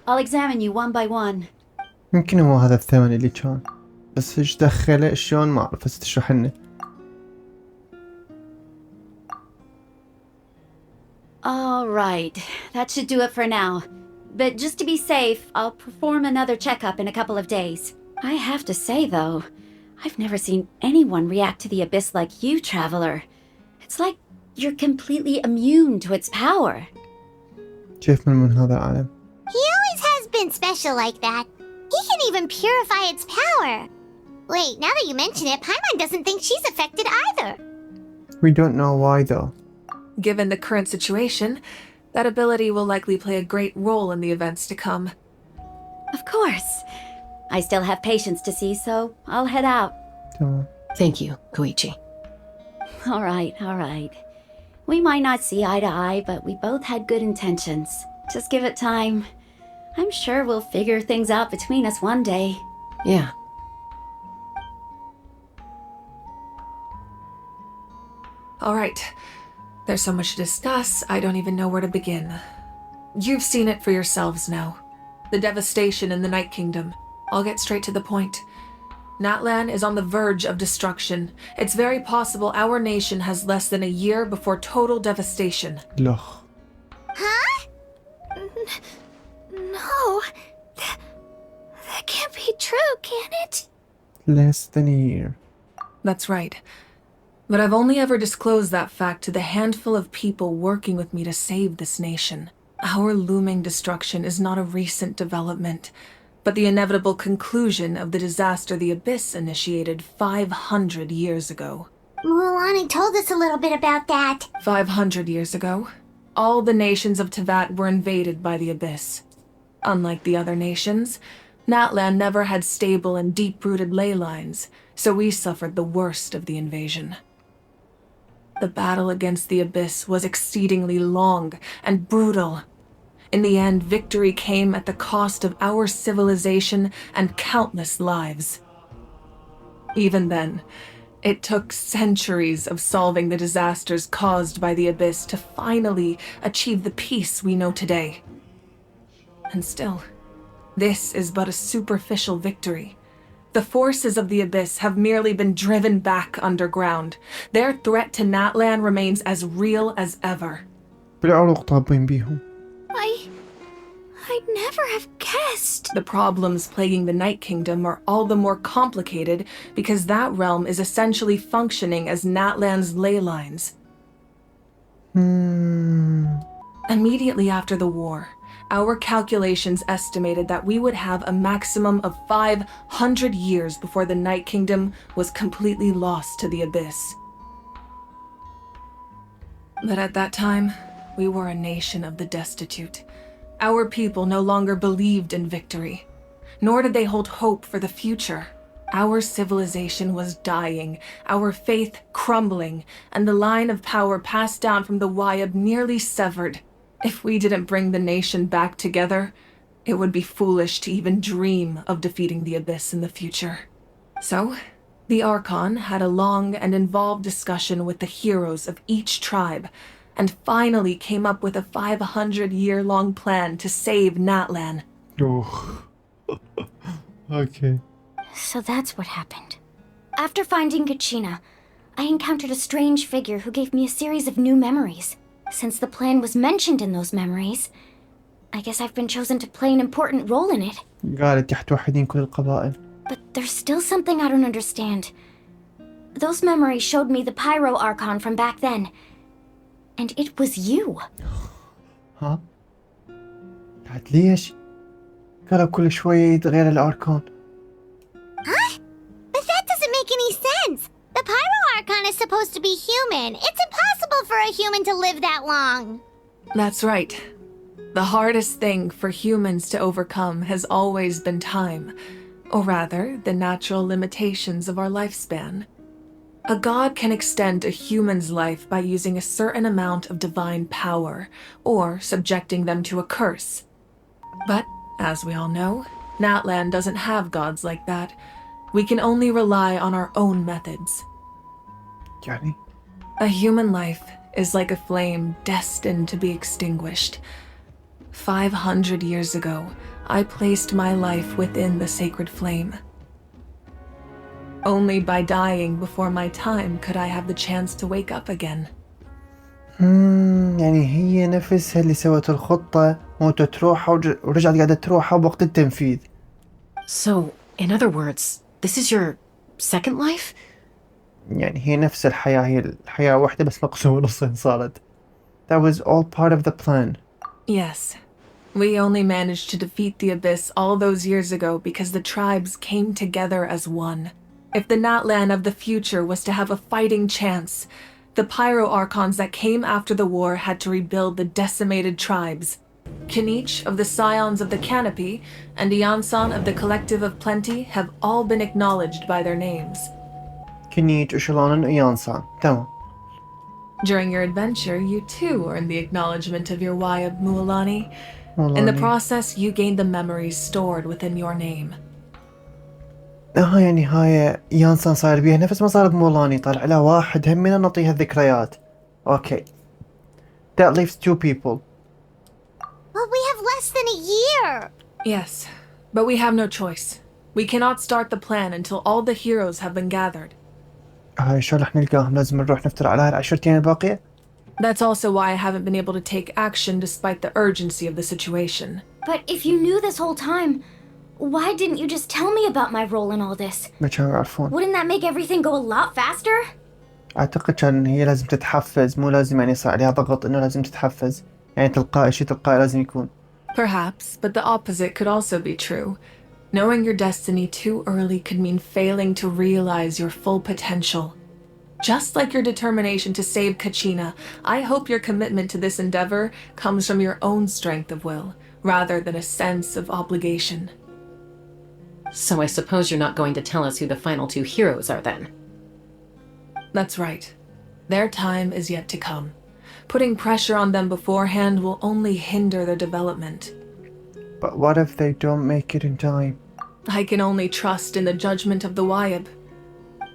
I'll examine you one by one. يمكن هو هذا الثمن اللي كان، بس ايش دخله شلون ما أعرف، بس تشرح لنا. All right, that should do it for now. But just to be safe, I'll perform another checkup in a couple of days. I have to say, though, I've never seen anyone react to the Abyss like you, Traveler. It's like you're completely immune to its power. كيف من هذا العالم؟ He always has been special like that. He can even purify its power. Wait, now that you mention it, Paimon doesn't think she's affected either. We don't know why though. Given the current situation, that ability will likely play a great role in the events to come. Of course. I still have patients to see, so I'll head out. Thank you, Koichi. All right. We might not see eye to eye, but we both had good intentions. Just give it time. I'm sure we'll figure things out between us one day. Yeah. All right. There's so much to discuss, I don't even know where to begin. You've seen it for yourselves now. The devastation in the Night Kingdom. I'll get straight to the point. Natlan is on the verge of destruction. It's very possible our nation has less than a year before total devastation. Loch. Huh? No. That can't be true, can it? Less than a year. That's right. But I've only ever disclosed that fact to the handful of people working with me to save this nation. Our looming destruction is not a recent development, but the inevitable conclusion of the disaster the Abyss initiated 500 years ago. Mulan told us a little bit about that. 500 years ago, all the nations of Teyvat were invaded by the Abyss. Unlike the other nations, Natlan never had stable and deep-rooted ley lines, so we suffered the worst of the invasion. The battle against the Abyss was exceedingly long and brutal. In the end, victory came at the cost of our civilization and countless lives. Even then, it took centuries of solving the disasters caused by the Abyss to finally achieve the peace we know today. And still, this is but a superficial victory. The forces of the Abyss have merely been driven back underground. Their threat to Natlan remains as real as ever. بالعروق طابين بيهم. I'd never have guessed. The problems plaguing the Night Kingdom are all the more complicated because that realm is essentially functioning as Natlan's ley lines. Immediately after the war, our calculations estimated that we would have a maximum of 500 years before the Night Kingdom was completely lost to the Abyss. But at that time, we were a nation of the destitute. Our people no longer believed in victory, nor did they hold hope for the future. Our civilization was dying, our faith crumbling, and the line of power passed down from the Wyab nearly severed. If we didn't bring the nation back together, it would be foolish to even dream of defeating the Abyss in the future. So, the Archon had a long and involved discussion with the heroes of each tribe, and finally came up with a 500-year-long plan to save Natlan. Okay. So that's what happened. After finding Katchina, I encountered a strange figure who gave me a series of new memories. Since the plan was mentioned in those memories, I guess I've been chosen to play an important role in it. قالت يحتوحدين كل القبائل. But there's still something I don't understand. Those memories showed me the Pyro Archon from back then. And it was you. ها؟ بعد ليش؟ قالوا كل شوية يتغير الأركان. Huh? But that doesn't make any sense. The Pyro Archon is supposed to be human. It's impossible for a human to live that long. That's right. The hardest thing for humans to overcome has always been time, or rather, the natural limitations of our lifespan. A god can extend a human's life by using a certain amount of divine power, or subjecting them to a curse. But, as we all know, Natlan doesn't have gods like that. We can only rely on our own methods. يعني? A human life is like a flame destined to be extinguished. 500 years ago, I placed my life within the sacred flame. Only by dying before my time could I have the chance to wake up again. يعني هي نفسها اللي سوت الخطة موتت روحها ورجعت قاعدة تروحها بوقت التنفيذ. So, in other words, this is your second life? يعني هي نفس الحياة، هي الحياة واحدة بس مقسومة نصين صارت. That was all part of the plan. Yes. We only managed to defeat the Abyss all those years ago because the tribes came together as one. If the Natlan of the future was to have a fighting chance, the Pyro Archons that came after the war had to rebuild the decimated tribes. Kinich of the Scions of the Canopy and Iansan of the Collective of Plenty have all been acknowledged by their names. كنيج وشلون وإيانسان. تمام. During your adventure, you too earned the acknowledgement of your Wyab Mualani. In the process, you gained the memories stored within your name. يعني هاي يانسان صاير بيها نفس ما صار بمولاني، طلع لها واحد همنا نعطيها الذكريات. Okay. That leaves 2 people. Well, we have less than a year. Yes, but we have no choice. We cannot start the plan until all the heroes have been gathered. هاي شو رح نلقاهم؟ لازم نروح نفتر على هالعشرتين الباقية؟ That's also why I haven't been able to take action despite the urgency of the situation. But if you knew this whole time, why didn't you just tell me about my role in all this? ما كانوا يعرفون. Wouldn't that make everything go a lot faster? أعتقد كان هي لازم تتحفز، مو لازم يعني يصير عليها ضغط إنه لازم تتحفز، يعني تلقائي شيء تلقائي لازم يكون. Perhaps, but the opposite could also be true. Knowing your destiny too early could mean failing to realize your full potential. Just like your determination to save Katchina, I hope your commitment to this endeavor comes from your own strength of will, rather than a sense of obligation. So I suppose you're not going to tell us who the final 2 heroes are then? That's right. Their time is yet to come. Putting pressure on them beforehand will only hinder their development. But what if they don't make it in time? I can only trust in the judgment of the Wyab.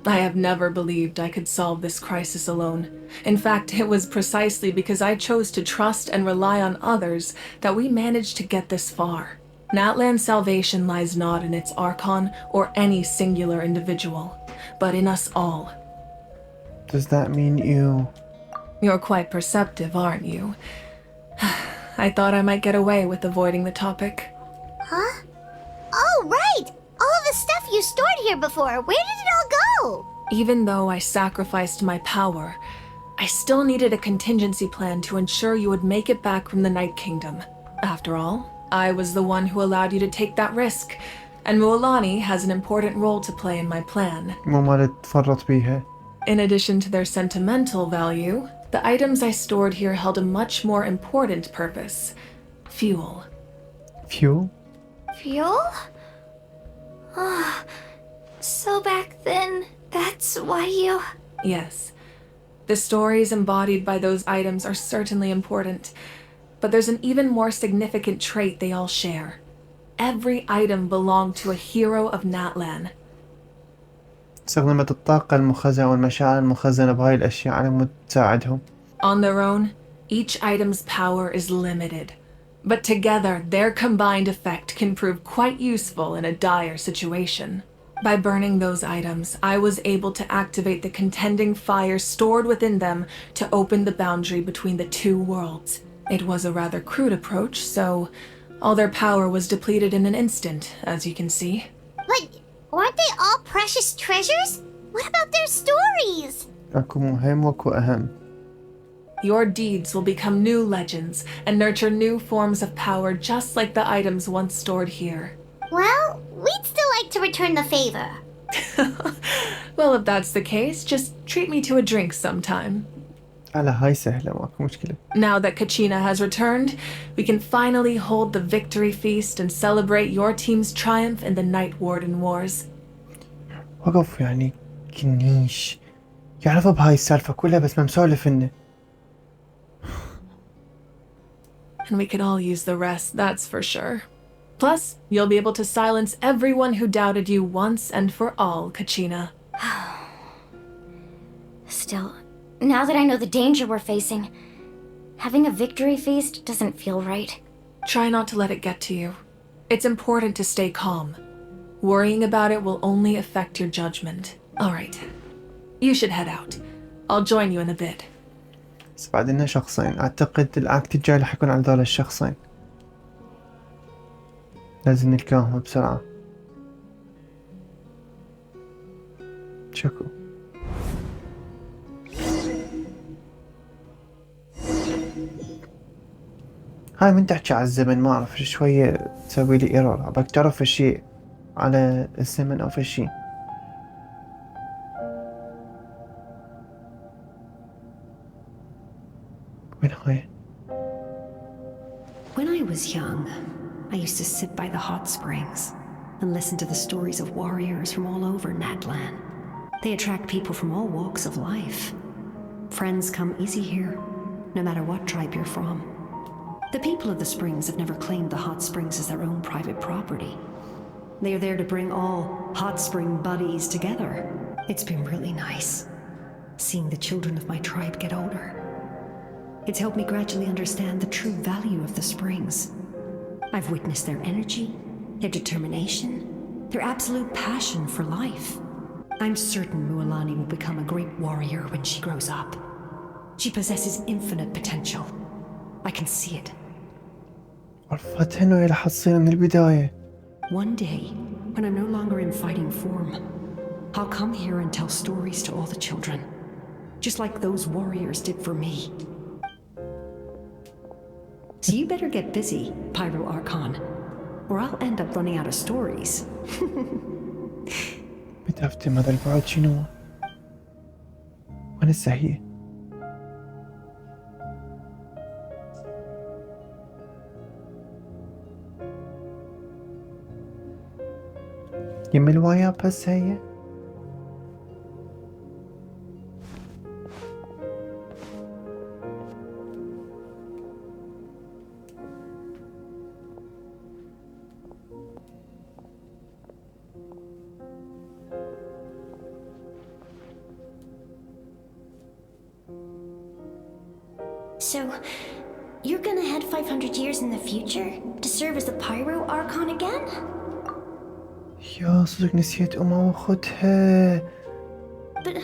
I have never believed I could solve this crisis alone. In fact, it was precisely because I chose to trust and rely on others that we managed to get this far. Natlan's salvation lies not in its archon or any singular individual, but in us all. Does that mean you... You're quite perceptive, aren't you? I thought I might get away with avoiding the topic. Huh? Oh, right! All of the stuff you stored here before, where did it all go? Even though I sacrificed my power, I still needed a contingency plan to ensure you would make it back from the Night Kingdom. After all, I was the one who allowed you to take that risk, and Mualani has an important role to play in my plan. مو ما تفرط بيها. In addition to their sentimental value, the items I stored here held a much more important purpose. Fuel. Fuel? Fuel? Oh, so back then, that's why you... Yes. The stories embodied by those items are certainly important, but there's an even more significant trait they all share. Every item belonged to a hero of Natlan. استخدمت الطاقة المخزنة والمشاعر المخزنة بهاي الأشياء على مود تساعدهم. On their own, each item's power is limited, but together their combined effect can prove quite useful in a dire situation. By burning those items, I was able to activate the contending fire stored within them to open the boundary between the two worlds. It was a rather crude approach, so all their power was depleted in an instant, as you can see. But aren't they all precious treasures? What about their stories? أكو مهم وأكو أهم. Your deeds will become new legends and nurture new forms of power just like the items once stored here. Well, we'd still like to return the favor. Well, if that's the case, just treat me to a drink sometime. على هاي سهلة ماكو مشكلة. Now that Katchina has returned, we can finally hold the victory feast and celebrate your team's triumph in the Night Warden Wars. وقف يعني كنيش يعرفوا بهاي السالفة كلها بس ما مسولف إنه. And we could all use the rest, that's for sure. Plus, you'll be able to silence everyone who doubted you once and for all, Katchina. Still, now that I know the danger we're facing, having a victory feast doesn't feel right. Try not to let it get to you. It's important to stay calm. Worrying about it will only affect your judgment. All right. You should head out. I'll join you in a bit. بس بعد لنا شخصين أعتقد الاكت الجاي رح يكون على ذول الشخصين. لازم نلقاهم بسرعة. شكو. هاي من تحكي على الزمن ما أعرف شوية تسوي لي ايرور عباك تعرف شيء على الزمن أو في شيء. وين هاي؟ When I was young, I used to sit by the hot springs and listen to the stories of warriors from all over Natlan. They attract people from all walks of life. Friends come easy here, no matter what tribe you're from. The people of the springs have never claimed the hot springs as their own private property. They are there to bring all hot spring buddies together. It's been really nice, seeing the children of my tribe get older. It's helped me gradually understand the true value of the springs. I've witnessed their energy, their determination, their absolute passion for life. I'm certain Mualani will become a great warrior when she grows up. She possesses infinite potential. I can see it. عرفت إنه رح تصير من البداية. One day, when I'm no longer in fighting form, I'll come here and tell stories to all the children, just like those warriors did for me. So you better get busy, Pyro Archon, or I'll end up running out of stories. متأفتم هذا البعد شنو؟ وين السهية؟ يم الوايا بس هي؟ So, You're gonna head 500 years in the future to serve as the Pyro Archon again? يا صدق نسيت أمها وأختها. But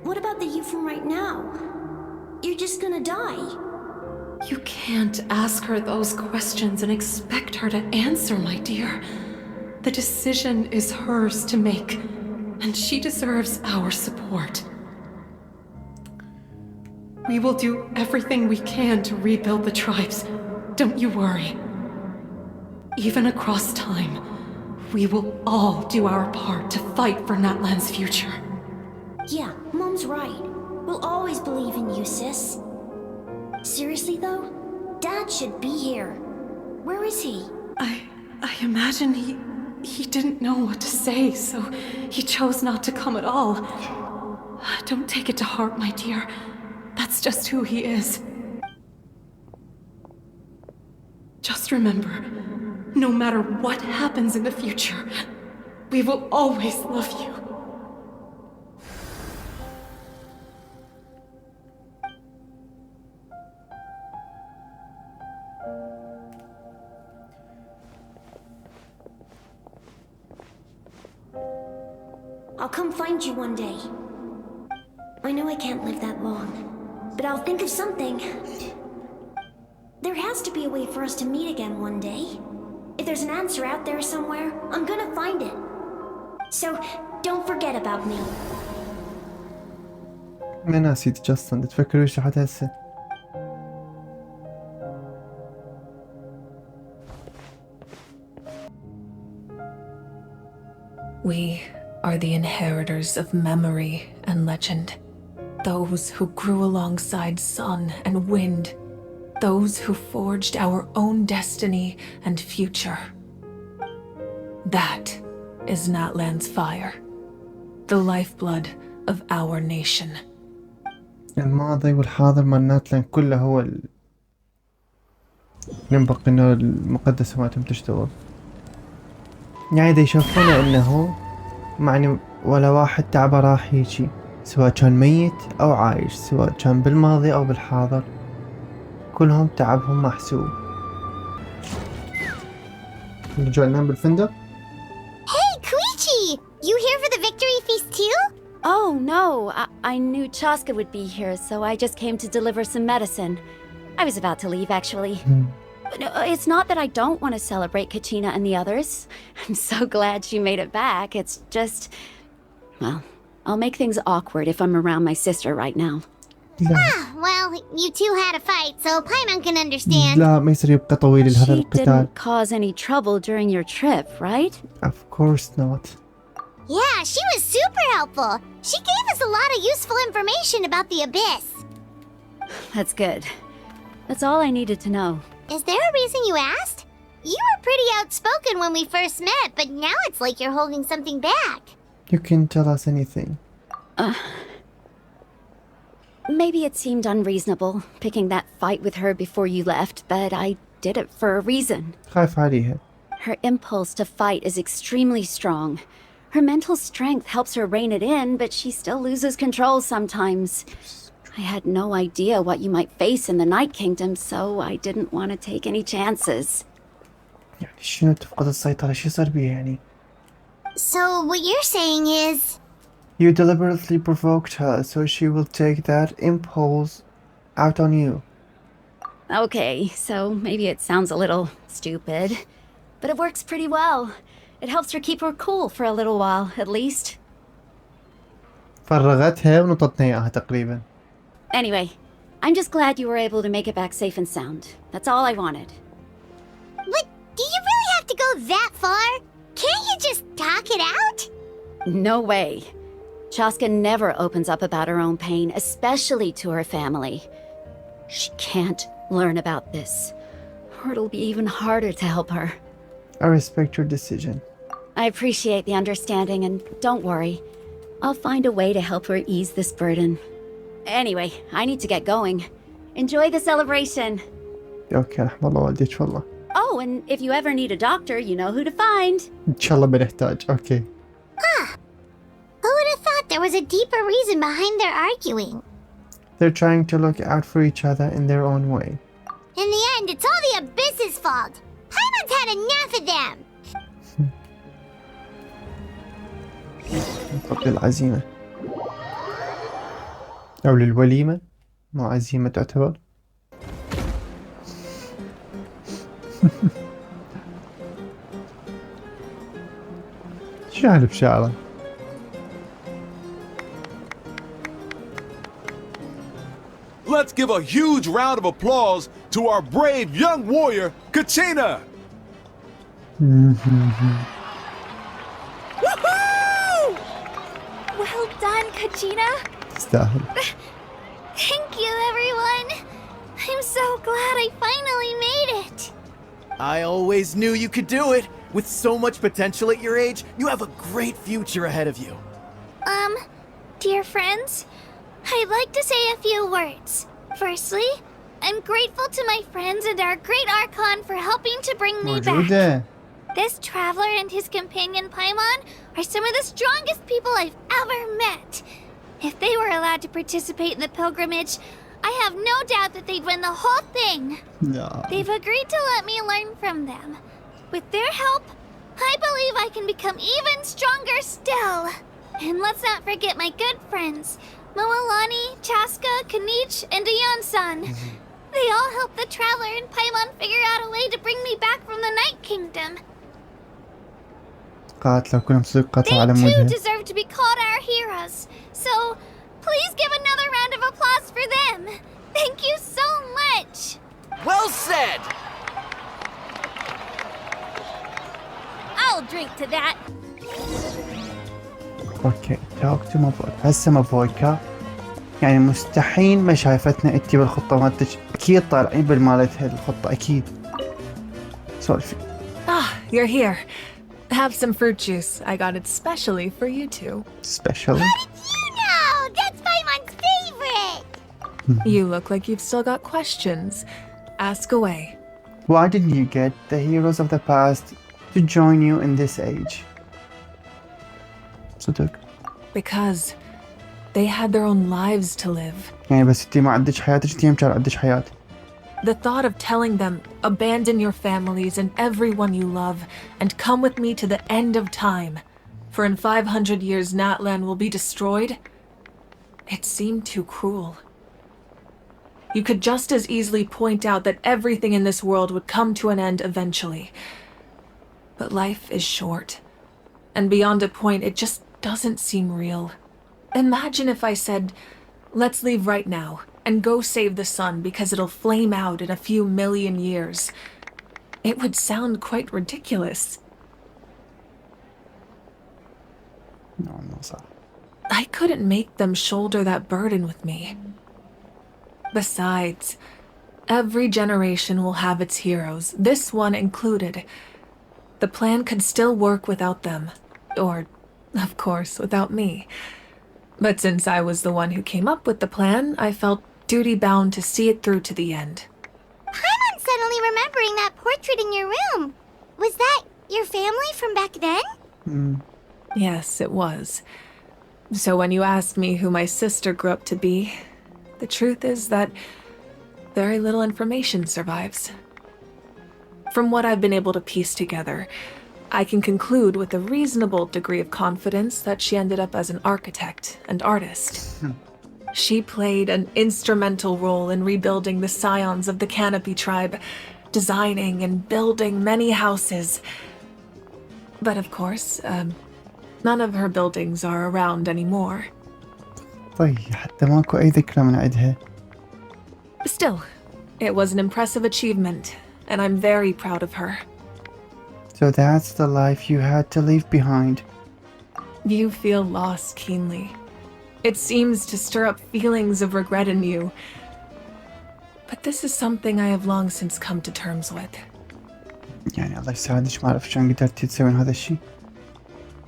what about the you from right now? You're just gonna die. You can't ask her those questions and expect her to answer, my dear. The decision is hers to make, and she deserves our support. We will do everything we can to rebuild the tribes. Don't you worry. Even across time, we will all do our part to fight for Natlan's future. Yeah, Mom's right. We'll always believe in you, sis. Seriously though, Dad should be here. Where is he? I imagine he didn't know what to say, so he chose not to come at all. Don't take it to heart, my dear. That's just who he is. Just remember, no matter what happens in the future, we will always love you. I'll come find you one day. I know I can't live that long, but I'll think of something. There has to be a way for us to meet again one day. If there's an answer out there somewhere, I'm gonna find it. So, don't forget about me. ما نسيت جاستن تفكر وش لحد هسه. We are the inheritors of memory and legend. Those who grew alongside sun and wind. Those who forged our own destiny and future. That is Natlan's fire. The lifeblood of our nation. الماضي والحاضر مال ناتلان كله هو ينبغي انه المقدسة مالتهم تشتغل. يعني دا يشوفون انه معني ولا واحد تعبه راح يجي، سواء كان ميت او عايش، سواء كان بالماضي او بالحاضر، كلهم تعبهم محسوب. نرجع ننام بالفندق. Hey, Koichi! You here for the victory feast too? Oh, no. I knew Chaska would be here, so I just came to deliver some medicine. I was about to leave, actually. No, it's not that I don't want to celebrate Katchina and the others. I'm so glad she made it back. It's just... Well, I'll make things awkward if I'm around my sister right now. Ah, well, you two had a fight, so Paimon can understand. لا ما يصير يبقى طويل لهذا She القتال. didn't cause any trouble during your trip, right? Of course not. Yeah, she was super helpful. She gave us a lot of useful information about the Abyss. That's good. That's all I needed to know. Is there a reason you asked? You were pretty outspoken when we first met, but now it's like you're holding something back. You can tell us anything. Maybe it seemed unreasonable, picking that fight with her before you left, but I did it for a reason. خايف عليها. Her impulse to fight is extremely strong. Her mental strength helps her rein it in, but she still loses control sometimes. I had no idea what you might face in the Night Kingdom, so I didn't want to take any chances. يعني شنو تفقد السيطرة؟ شو صار بيها يعني؟ So what you're saying is... You deliberately provoked her, so she will take that impulse out on you. Okay, so maybe it sounds a little stupid, but it works pretty well. It helps her keep her cool for a little while, at least. فرغتها ونطتنا إياها تقريبا. Anyway, I'm just glad you were able to make it back safe and sound. That's all I wanted. But do you really have to go that far? Can't you just talk it out? No way. Chaska never opens up about her own pain, especially to her family. She can't learn about this, or it'll be even harder to help her. I respect your decision. I appreciate the understanding, and don't worry. I'll find a way to help her ease this burden. Anyway, I need to get going. Enjoy the celebration. اوكي رحم الله والديك والله. Oh, and if you ever need a doctor, you know who to find. ان شاء الله بنحتاج. اوكي. Who would have thought there was a deeper reason behind their arguing? They're trying to look out for each other in their own way. In the end, it's all the Abyss's fault. Paimon's had enough of them. قبل العزيمة أو للوليمة، مو عزيمة تعتبر. شعر بشعره. Let's give a huge round of applause to our brave young warrior, Kachina! Woohoo! Well done, Kachina. تستاهل. Thank you, everyone. I'm so glad I finally made it. I always knew you could do it. With so much potential at your age, you have a great future ahead of you. Dear friends, I'd like to say a few words. Firstly, I'm grateful to my friends and our great Archon for helping to bring me back. This traveler and his companion Paimon are some of the strongest people I've ever met. If they were allowed to participate in the pilgrimage, I have no doubt that they'd win the whole thing. No. They've agreed to let me learn from them. With their help, I believe I can become even stronger still. And let's not forget my good friends, Moalani, Chaska, Kanich, and Ayan-san. They all helped the Traveler and Paimon figure out a way to bring me back from the Night Kingdom. قاتلة كلهم صديقاتها على They too مودها. deserve to be called our heroes. So, please give another round of applause for them. Thank you so much. Well said! I'll drink to that. اوكي تاكتو مافويكا. هسه مافويكا يعني مستحيل ما شايفتنا انتي بالخطة مالتك، اكيد طالعين بالمالتها الخطة اكيد. سولفي. Ah, you're here. Have some fruit juice. I got it specially for you two. Specially? How did you know? That's Paimon's favorite. You look like you've still got questions. Ask away. Why didn't you get the heroes of the past to join you in this age? صدق. Because they had their own lives to live. يعني بس انتي ما عندك حياتك، انتي هم كان عندك حياة. The thought of telling them, abandon your families and everyone you love, and come with me to the end of time, for in 500 years Natlan will be destroyed, it seemed too cruel. You could just as easily point out that everything in this world would come to an end eventually. But life is short, and beyond a point it just doesn't seem real. Imagine if I said, let's leave right now, and go save the sun because it'll flame out in a few million years. It would sound quite ridiculous. No, صح. I couldn't make them shoulder that burden with me. Besides, every generation will have its heroes, this one included. The plan could still work without them. Or, of course, without me. But since I was the one who came up with the plan, I felt duty-bound to see it through to the end. Paimon's suddenly remembering that portrait in your room. Was that your family from back then? Yes, it was. So when you asked me who my sister grew up to be, the truth is that very little information survives. From what I've been able to piece together, I can conclude with a reasonable degree of confidence that she ended up as an architect and artist. She played an instrumental role in rebuilding the scions of the Canopy tribe, designing and building many houses. But of course, none of her buildings are around anymore. طيب حتى ماكو أي ذكرى من عندها. Still, it was an impressive achievement, and I'm very proud of her. So that's the life you had to leave behind. You feel loss keenly. It seems to stir up feelings of regret in you. But this is something I have long since come to terms with. يعني الله يساعدك، ما أعرف شلون قدرتي تسوين هذا الشيء.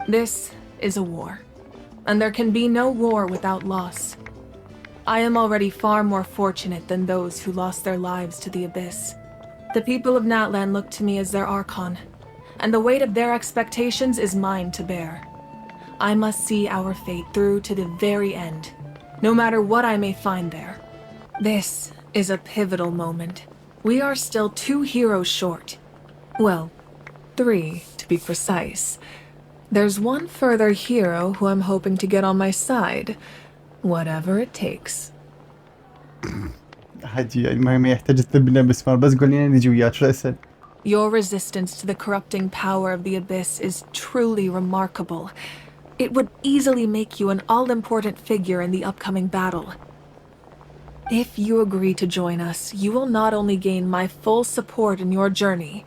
This is a war, and there can be no war without loss. I am already far more fortunate than those who lost their lives to the Abyss. The people of Natlan look to me as their Archon, and the weight of their expectations is mine to bear. I must see our fate through to the very end, no matter what I may find there. This is a pivotal moment, we are still 2 heroes short. Well, 3 to be precise. There's one further hero who I'm hoping to get on my side, whatever it takes. عادي يعني ما يحتاج تثبت لنا باسمار بس قول لنا نجي وياك شو الاسم. Your resistance to the corrupting power of the Abyss is truly remarkable. It would easily make you an all-important figure in the upcoming battle. If you agree to join us, you will not only gain my full support in your journey,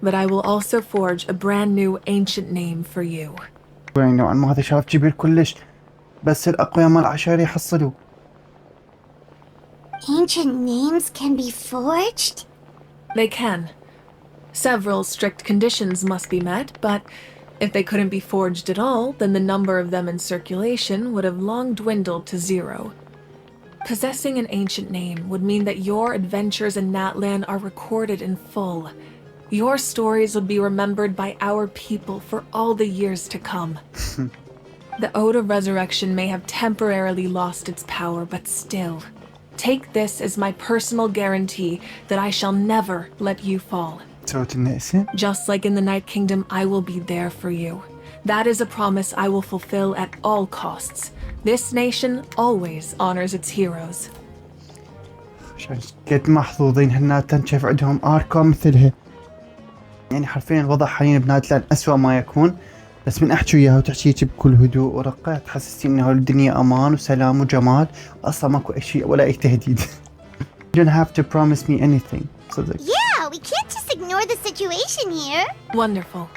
but I will also forge a brand new ancient name for you. يعني نوعا ما هذا شرف كبير كلش بس الأقوياء مال العشائر يحصلوا. Ancient names can be forged? They can. Several strict conditions must be met, but if they couldn't be forged at all, then the number of them in circulation would have long dwindled to 0. Possessing an ancient name would mean that your adventures in Natlan are recorded in full. Your stories would be remembered by our people for all the years to come. The Ode of Resurrection may have temporarily lost its power, but still, take this as my personal guarantee that I shall never let you fall. Just like in the Night Kingdom, I will be there for you. That is a promise I will fulfill at all costs. This nation always honors its heroes. قد محظوظين هالناتن شايف عندهم اركام مثلها. يعني حرفيا الوضع حاليا بناتلان أسوأ ما يكون بس من احكي وياها وتحكيك بكل هدوء ورقة تحسسي انه الدنيا امان وسلام وجمال واصلا ماكو اي شيء ولا اي تهديد. You don't have to promise me anything. صدق. Yeah, we can't just ignore the situation here. Wonderful.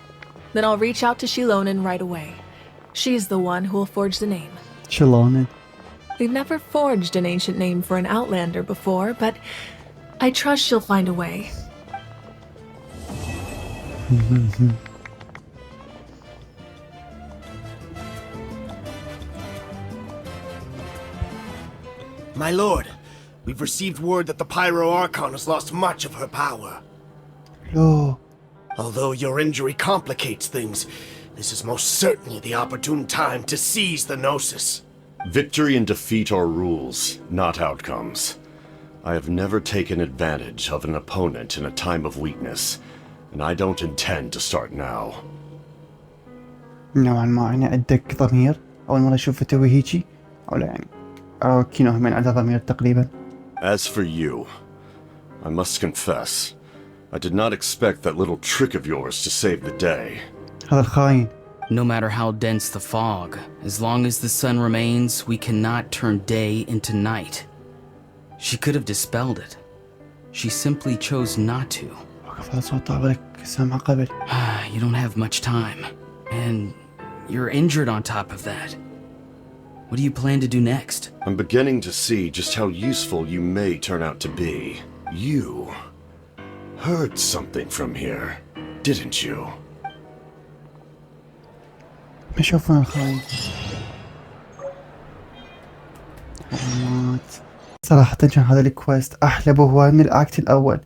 Then I'll reach out to Shilonen right away. She's the one who will forge the name. Shilonen. We've never forged an ancient name for an Outlander before, but I trust she'll find a way. My lord, we've received word that the Pyro Archon has lost much of her power. Oh. Although your injury complicates things, this is most certainly the opportune time to seize the Gnosis. Victory and defeat are rules, not outcomes. I have never taken advantage of an opponent in a time of weakness, and I don't intend to start now. نوعا ما أنا عندك ضمير أول مرة أشوفه توي هيجي أو لا يعني أراكينو هم عنده ضمير تقريبا. As for you, I must confess, I did not expect that little trick of yours to save the day. هذا الخاين. No matter how dense the fog, as long as the sun remains, we cannot turn day into night. She could have dispelled it. She simply chose not to. You don't have much time, and you're injured on top of that. What do you plan to do next? I'm beginning to see just how useful you may turn out to be. You heard something from here, didn't you? ما شوفنا الخاين. صراحة كان هذا الكويست أحلى بهواي من الأكت الأول.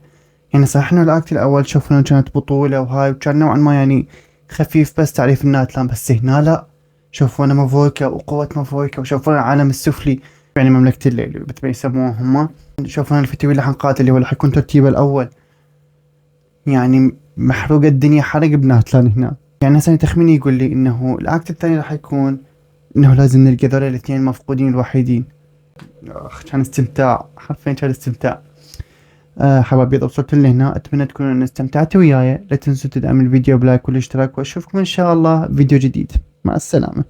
يعني صحيح إنه الأكت الأول شوفنا كانت بطولة وهاي وكان نوعا ما يعني خفيف بس تعريف الناتلان بس هنا لا. شوفونا مافويكا وقوة مافويكا وشوفونا العالم السفلي يعني مملكة الليل مثل ما يسموها هم. شوفونا الفتوي اللي حنقاتل اللي هو اللي حيكون ترتيبه الأول. يعني محروقة الدنيا حرق بناتلان هنا. يعني هسه تخميني يقول لي انه الاكت الثاني راح يكون انه لازم نلقى ذول الاثنين المفقودين الوحيدين. كان استمتاع حرفيا كان استمتاع. حبايبي اذا وصلتوا لهنا اتمنى تكونوا استمتعتوا وياي. لا تنسوا تدعموا الفيديو بلايك والاشتراك واشوفكم ان شاء الله فيديو جديد. مع السلامة.